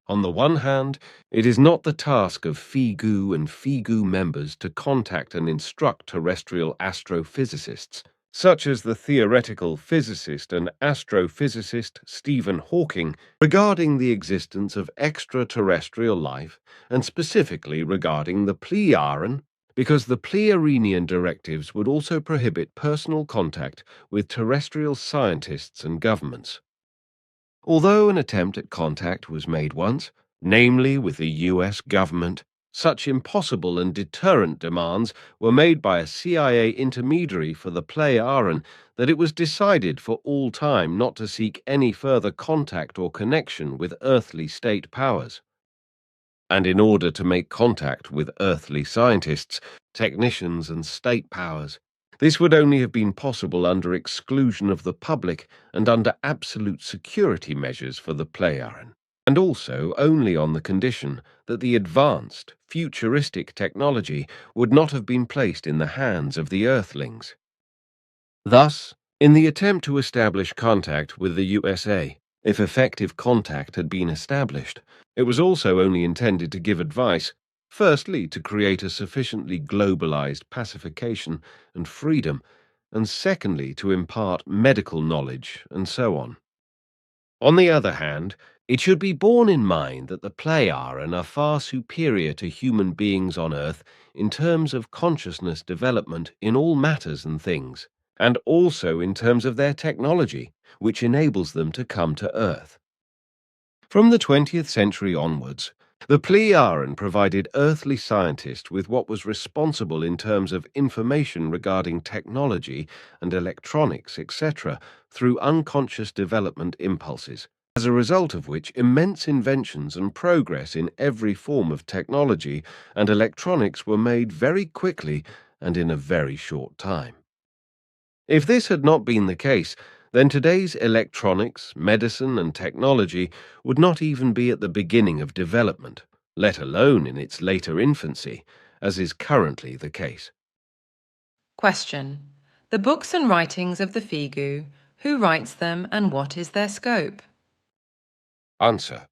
On the one hand, it is not the task of FIGU and FIGU members to contact and instruct terrestrial astrophysicists, such as the theoretical physicist and astrophysicist Stephen Hawking, regarding the existence of extraterrestrial life, and specifically regarding the Pleiadian, because the Pleiadian directives would also prohibit personal contact with terrestrial scientists and governments. Although an attempt at contact was made once, namely with the US government, such impossible and deterrent demands were made by a CIA intermediary for the Pleiadian that it was decided for all time not to seek any further contact or connection with earthly state powers. And in order to make contact with earthly scientists, technicians, and state powers, this would only have been possible under exclusion of the public and under absolute security measures for the Pleiadian, and also only on the condition that the advanced, futuristic technology would not have been placed in the hands of the Earthlings. Thus, in the attempt to establish contact with the USA, if effective contact had been established, it was also only intended to give advice, firstly to create a sufficiently globalized pacification and freedom, and secondly to impart medical knowledge, and so on. On the other hand, it should be borne in mind that the Pleiadian are far superior to human beings on Earth in terms of consciousness development in all matters and things, and also in terms of their technology, which enables them to come to Earth. From the 20th century onwards, the Pleiadian provided earthly scientists with what was responsible in terms of information regarding technology and electronics, etc., through unconscious development impulses, as a result of which immense inventions and progress in every form of technology and electronics were made very quickly and in a very short time. If this had not been the case, then today's electronics, medicine, and technology would not even be at the beginning of development, let alone in its later infancy, as is currently the case. Question. The books and writings of the FIGU, who writes them and what is their scope? Answer.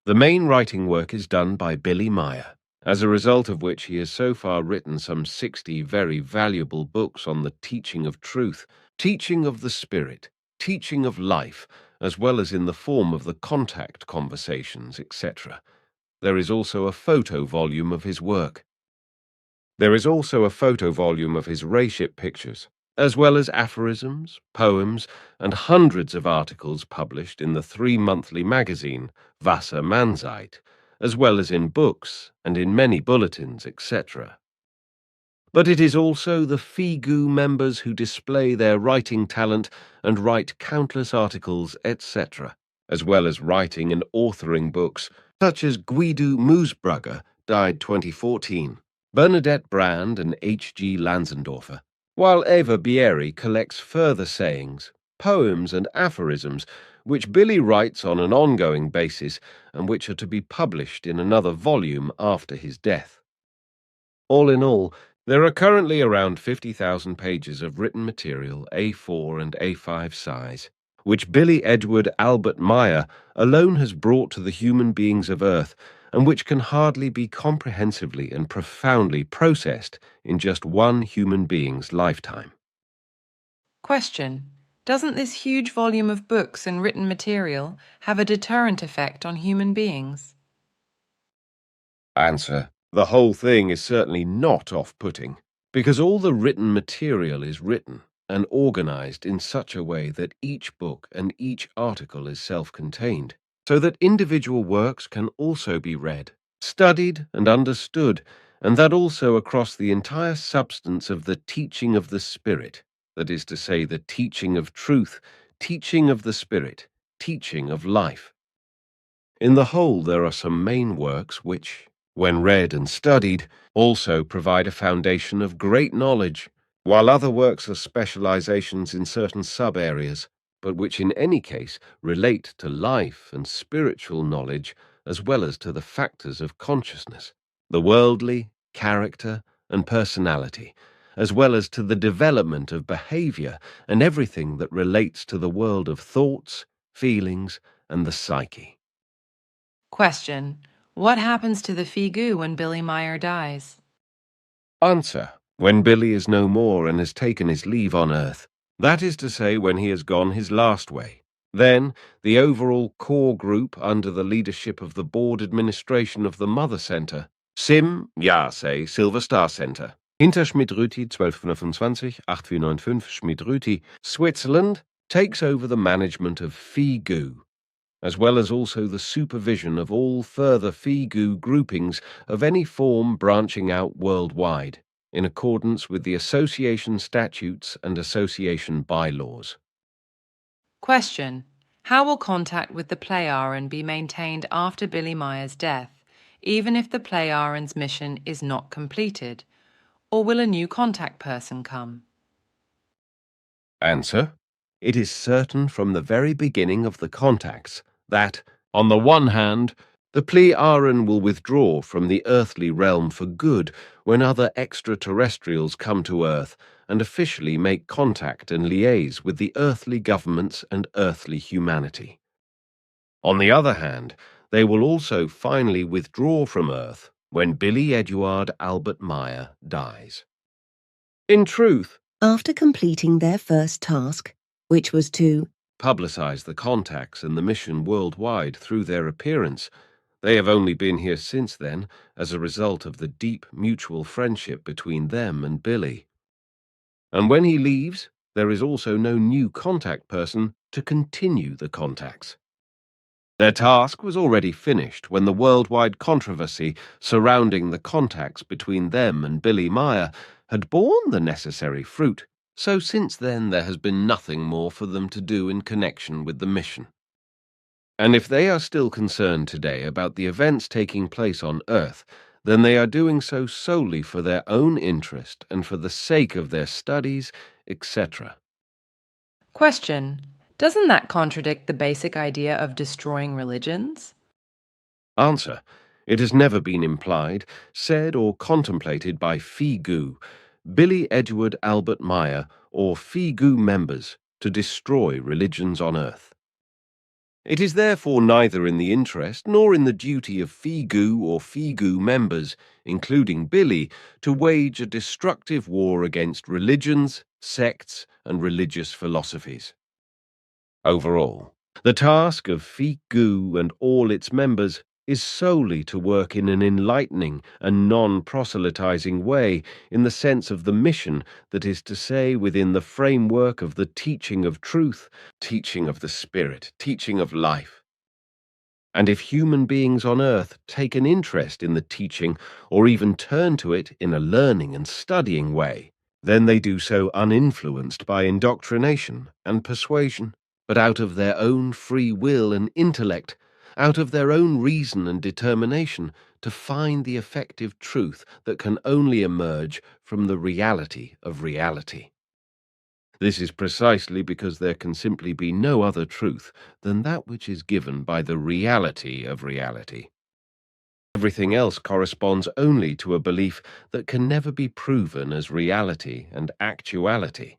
The main writing work is done by Billy Meyer, as a result of which he has so far written some 60 very valuable books on the teaching of truth, teaching of the spirit, teaching of life, as well as in the form of the contact conversations, etc. There is also a photo volume of his work. There is also a photo volume of his rayship pictures, as well as aphorisms, poems, and hundreds of articles published in the 3-monthly magazine Wasser Manzeit, as well as in books and in many bulletins, etc. But it is also the FIGU members who display their writing talent and write countless articles, etc., as well as writing and authoring books, such as Guido Moosbrugger, died 2014, Bernadette Brand and H.G. Lanzendorfer, while Eva Bieri collects further sayings, poems, and aphorisms, which Billy writes on an ongoing basis and which are to be published in another volume after his death. All in all, there are currently around 50,000 pages of written material A4 and A5 size, which Billy Edward Albert Meyer alone has brought to the human beings of Earth, and which can hardly be comprehensively and profoundly processed in just one human being's lifetime. Question. Doesn't this huge volume of books and written material have a deterrent effect on human beings? Answer. The whole thing is certainly not off-putting, because all the written material is written and organized in such a way that each book and each article is self-contained, so that individual works can also be read, studied, and understood, and that also across the entire substance of the teaching of the Spirit, that is to say, the teaching of truth, teaching of the Spirit, teaching of life. In the whole, there are some main works which, when read and studied, also provide a foundation of great knowledge, while other works are specializations in certain sub-areas, but which in any case relate to life and spiritual knowledge as well as to the factors of consciousness, the worldly, character, and personality, as well as to the development of behavior and everything that relates to the world of thoughts, feelings, and the psyche. Question. What happens to the FIGU when Billy Meyer dies? Answer. When Billy is no more and has taken his leave on Earth, that is to say, when he has gone his last way, then the overall core group under the leadership of the board administration of the Mother Center, say Silver Star Center, hinter Schmidt-Rüti 1225, 8495 Schmidt-Rüti, Switzerland, takes over the management of FIGU, as well as also the supervision of all further FIGU groupings of any form branching out worldwide, in accordance with the association statutes and association bylaws. Question. How will contact with the Pleiadians be maintained after Billy Meyer's death, even if the Pleiadians' mission is not completed? Or will a new contact person come? Answer. It is certain from the very beginning of the contacts that, on the one hand, the Pleiadian will withdraw from the earthly realm for good when other extraterrestrials come to Earth and officially make contact and liaise with the earthly governments and earthly humanity. On the other hand, they will also finally withdraw from Earth when Billy Eduard Albert Meyer dies. In truth, after completing their first task, which was to publicize the contacts and the mission worldwide through their appearance, they have only been here since then as a result of the deep mutual friendship between them and Billy. And when he leaves, there is also no new contact person to continue the contacts. Their task was already finished when the worldwide controversy surrounding the contacts between them and Billy Meyer had borne the necessary fruit, so since then there has been nothing more for them to do in connection with the mission. And if they are still concerned today about the events taking place on Earth, then they are doing so solely for their own interest and for the sake of their studies, etc. Question. Doesn't that contradict the basic idea of destroying religions? Answer. It has never been implied, said, or contemplated by FIGU, Billy Eduard Albert Meyer, or FIGU members, to destroy religions on Earth. It is therefore neither in the interest nor in the duty of FIGU or FIGU members, including Billy, to wage a destructive war against religions, sects, and religious philosophies. Overall, the task of FIGU and all its members is solely to work in an enlightening and non-proselytizing way in the sense of the mission, that is to say, within the framework of the teaching of truth, teaching of the Spirit, teaching of life. And if human beings on Earth take an interest in the teaching or even turn to it in a learning and studying way, then they do so uninfluenced by indoctrination and persuasion, but out of their own free will and intellect, out of their own reason and determination to find the effective truth that can only emerge from the reality of reality. This is precisely because there can simply be no other truth than that which is given by the reality of reality. Everything else corresponds only to a belief that can never be proven as reality and actuality.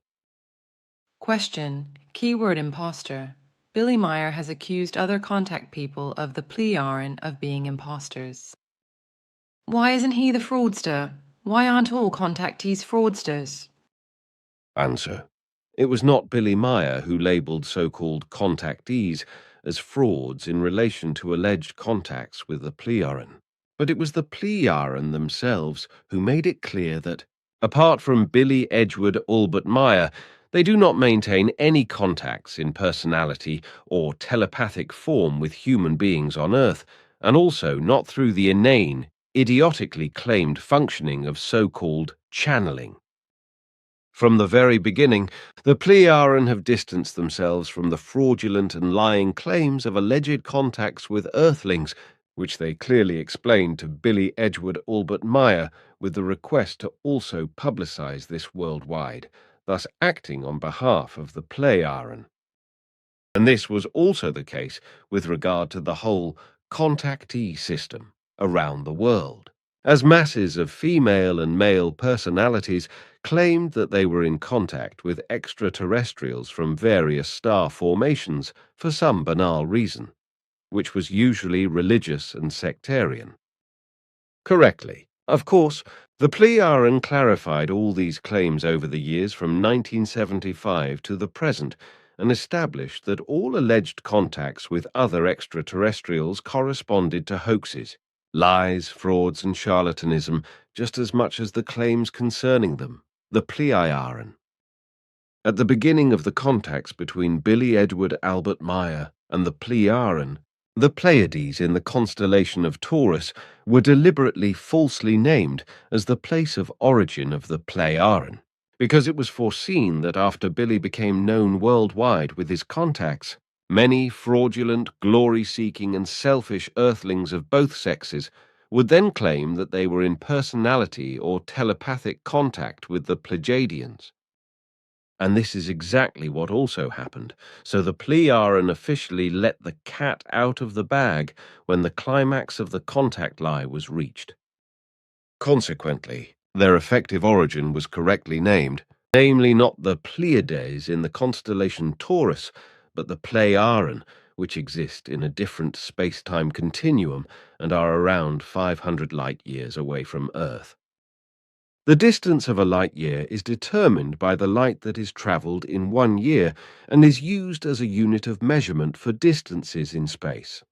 Question. Keyword impostor. Billy Meyer has accused other contact people of the Pleiadians of being impostors. Why isn't he the fraudster? Why aren't all contactees fraudsters? Answer. It was not Billy Meyer who labeled so-called contactees as frauds in relation to alleged contacts with the Pleiadians, but it was the Pleiadians themselves who made it clear that, apart from Billy Edward Albert Meyer, they do not maintain any contacts in personality or telepathic form with human beings on Earth, and also not through the inane, idiotically claimed functioning of so-called channeling. From the very beginning, the Pleiadians have distanced themselves from the fraudulent and lying claims of alleged contacts with Earthlings, which they clearly explained to Billy Edward Albert Meyer with the request to also publicize this worldwide, thus acting on behalf of the Pleiadians. And this was also the case with regard to the whole contactee system around the world, as masses of female and male personalities claimed that they were in contact with extraterrestrials from various star formations for some banal reason. which was usually religious and sectarian. Correctly. Of course, the Pleiadians clarified all these claims over the years from 1975 to the present and established that all alleged contacts with other extraterrestrials corresponded to hoaxes, lies, frauds, and charlatanism just as much as the claims concerning them, the Pleiadians. At the beginning of the contacts between Billy Edward Albert Meyer and the Pleiadians, the Pleiades in the constellation of Taurus were deliberately falsely named as the place of origin of the Pleiadians, because it was foreseen that after Billy became known worldwide with his contacts, many fraudulent, glory-seeking and selfish earthlings of both sexes would then claim that they were in personality or telepathic contact with the Pleiadians. And this is exactly what also happened, so the Pleiadians officially let the cat out of the bag when the climax of the contact lie was reached. Consequently, their effective origin was correctly named, namely not the Pleiades in the constellation Taurus, but the Pleiadians, which exist in a different space-time continuum and are around 500 light-years away from Earth. The distance of a light year is determined by the light that is travelled in 1 year and is used as a unit of measurement for distances in space.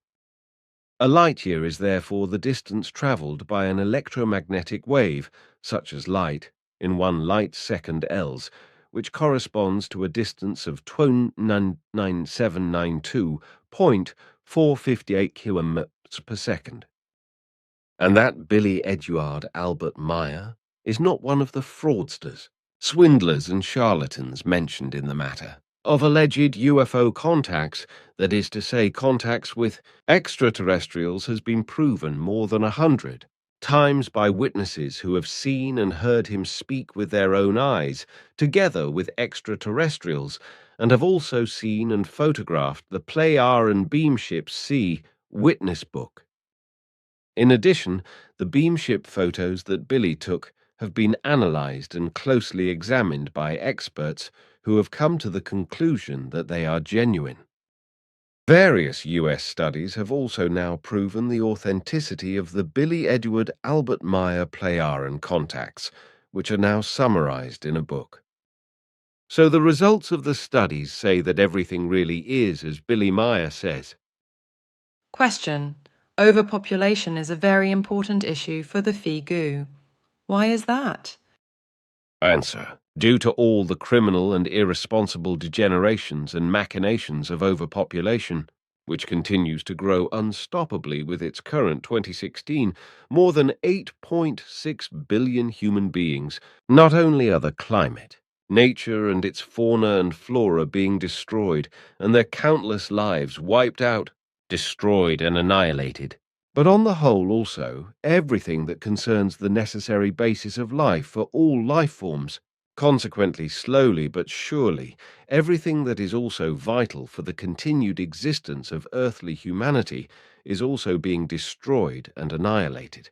A light year is therefore the distance travelled by an electromagnetic wave, such as light, in 1 light second Els, which corresponds to a distance of 29792.458 kilometers per second. And that Billy Edward Albert Meyer is not one of the fraudsters, swindlers and charlatans mentioned in the matter of alleged UFO contacts, that is to say, contacts with extraterrestrials, has been proven more than 100 times by witnesses who have seen and heard him speak with their own eyes, together with extraterrestrials, and have also seen and photographed the Pleiadian beamship C witness book. In addition, the beamship photos that Billy took have been analyzed and closely examined by experts who have come to the conclusion that they are genuine. Various US studies have also now proven the authenticity of the Billy Edward Albert Meyer Pleiadian contacts, which are now summarized in a book. So the results of the studies say that everything really is as Billy Meyer says. Question. Overpopulation is a very important issue for the FIGU. Why is that? Answer. Due to all the criminal and irresponsible degenerations and machinations of overpopulation, which continues to grow unstoppably with its current 2016, more than 8.6 billion human beings, not only are the climate, nature and its fauna and flora being destroyed and their countless lives wiped out, destroyed and annihilated, but on the whole also, everything that concerns the necessary basis of life for all life forms, consequently slowly but surely, everything that is also vital for the continued existence of earthly humanity is also being destroyed and annihilated.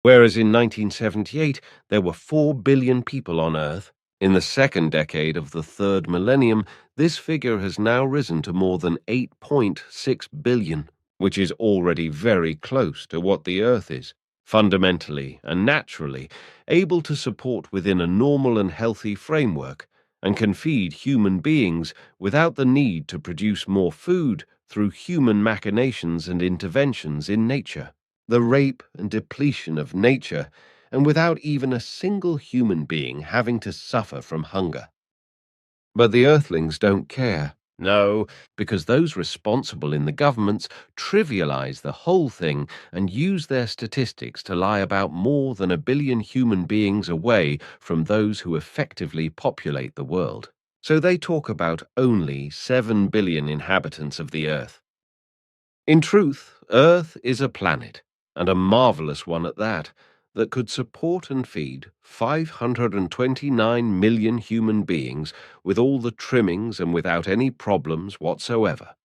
Whereas in 1978 there were 4 billion people on Earth, in the second decade of the third millennium, this figure has now risen to more than 8.6 billion. Which is already very close to what the Earth is, fundamentally and naturally able to support within a normal and healthy framework, and can feed human beings without the need to produce more food through human machinations and interventions in nature, the rape and depletion of nature, and without even a single human being having to suffer from hunger. But the Earthlings don't care. No, because those responsible in the governments trivialize the whole thing and use their statistics to lie about more than 1 billion human beings away from those who effectively populate the world. So they talk about only 7 billion inhabitants of the Earth. In truth, Earth is a planet, and a marvelous one at that could support and feed 529 million human beings with all the trimmings and without any problems whatsoever.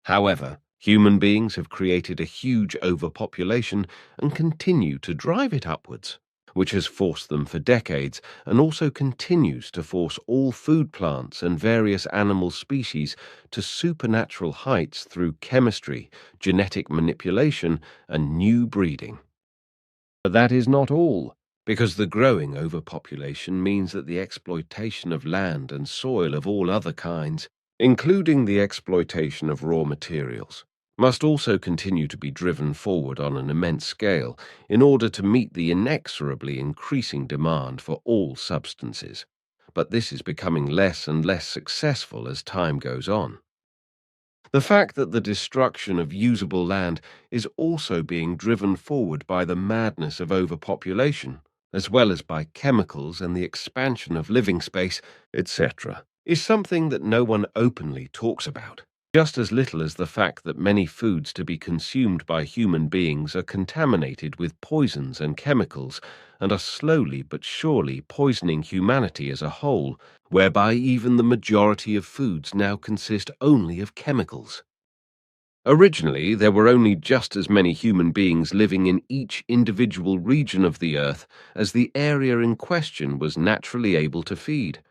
However, human beings have created a huge overpopulation and continue to drive it upwards. which has forced them for decades and also continues to force all food plants and various animal species to supernatural heights through chemistry, genetic manipulation, and new breeding. But that is not all, because the growing overpopulation means that the exploitation of land and soil of all other kinds, including the exploitation of raw materials, must also continue to be driven forward on an immense scale in order to meet the inexorably increasing demand for all substances. But this is becoming less and less successful as time goes on. The fact that the destruction of usable land is also being driven forward by the madness of overpopulation, as well as by chemicals and the expansion of living space, etc., is something that no one openly talks about, just as little as the fact that many foods to be consumed by human beings are contaminated with poisons and chemicals and are slowly but surely poisoning humanity as a whole, whereby even the majority of foods now consist only of chemicals. Originally, there were only just as many human beings living in each individual region of the Earth as the area in question was naturally able to feed.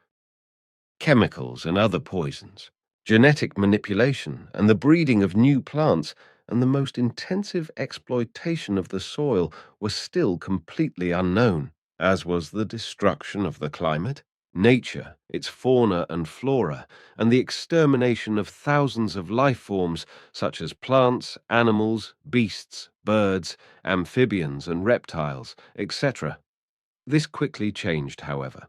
Chemicals and other poisons, genetic manipulation, and the breeding of new plants, and the most intensive exploitation of the soil were still completely unknown, as was the destruction of the climate, nature, its fauna and flora, and the extermination of thousands of life forms such as plants, animals, beasts, birds, amphibians, and reptiles, etc. This quickly changed, however.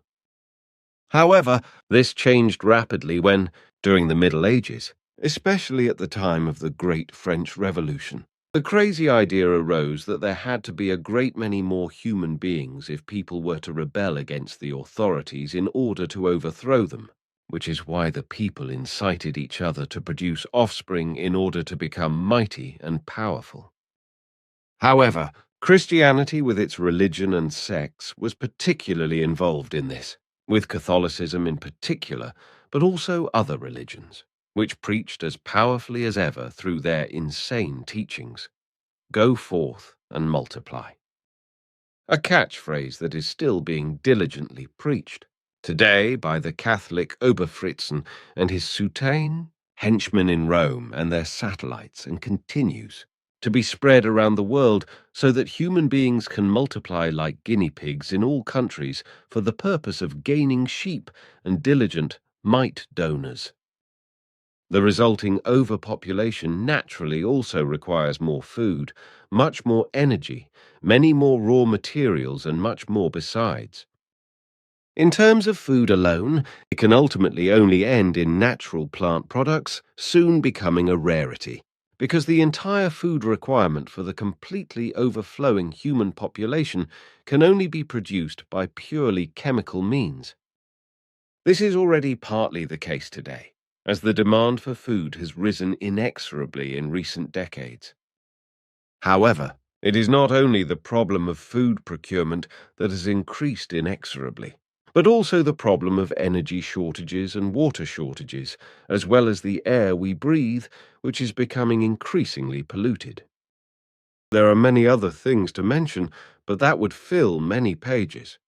This changed rapidly when, during the Middle Ages, especially at the time of the Great French Revolution, the crazy idea arose that there had to be a great many more human beings if people were to rebel against the authorities in order to overthrow them, which is why the people incited each other to produce offspring in order to become mighty and powerful. However, Christianity with its religion and sects was particularly involved in this, with Catholicism in particular, but also other religions, which preached as powerfully as ever through their insane teachings. Go forth and multiply. A catchphrase that is still being diligently preached today by the Catholic Oberfritzen and his soutane, henchmen in Rome and their satellites, and continues to be spread around the world so that human beings can multiply like guinea pigs in all countries for the purpose of gaining sheep and diligent mite donors. The resulting overpopulation naturally also requires more food, much more energy, many more raw materials, and much more besides. In terms of food alone, it can ultimately only end in natural plant products, soon becoming a rarity, because the entire food requirement for the completely overflowing human population can only be produced by purely chemical means. This is already partly the case today, as the demand for food has risen inexorably in recent decades. However, it is not only the problem of food procurement that has increased inexorably, but also the problem of energy shortages and water shortages, as well as the air we breathe, which is becoming increasingly polluted. There are many other things to mention, but that would fill many pages.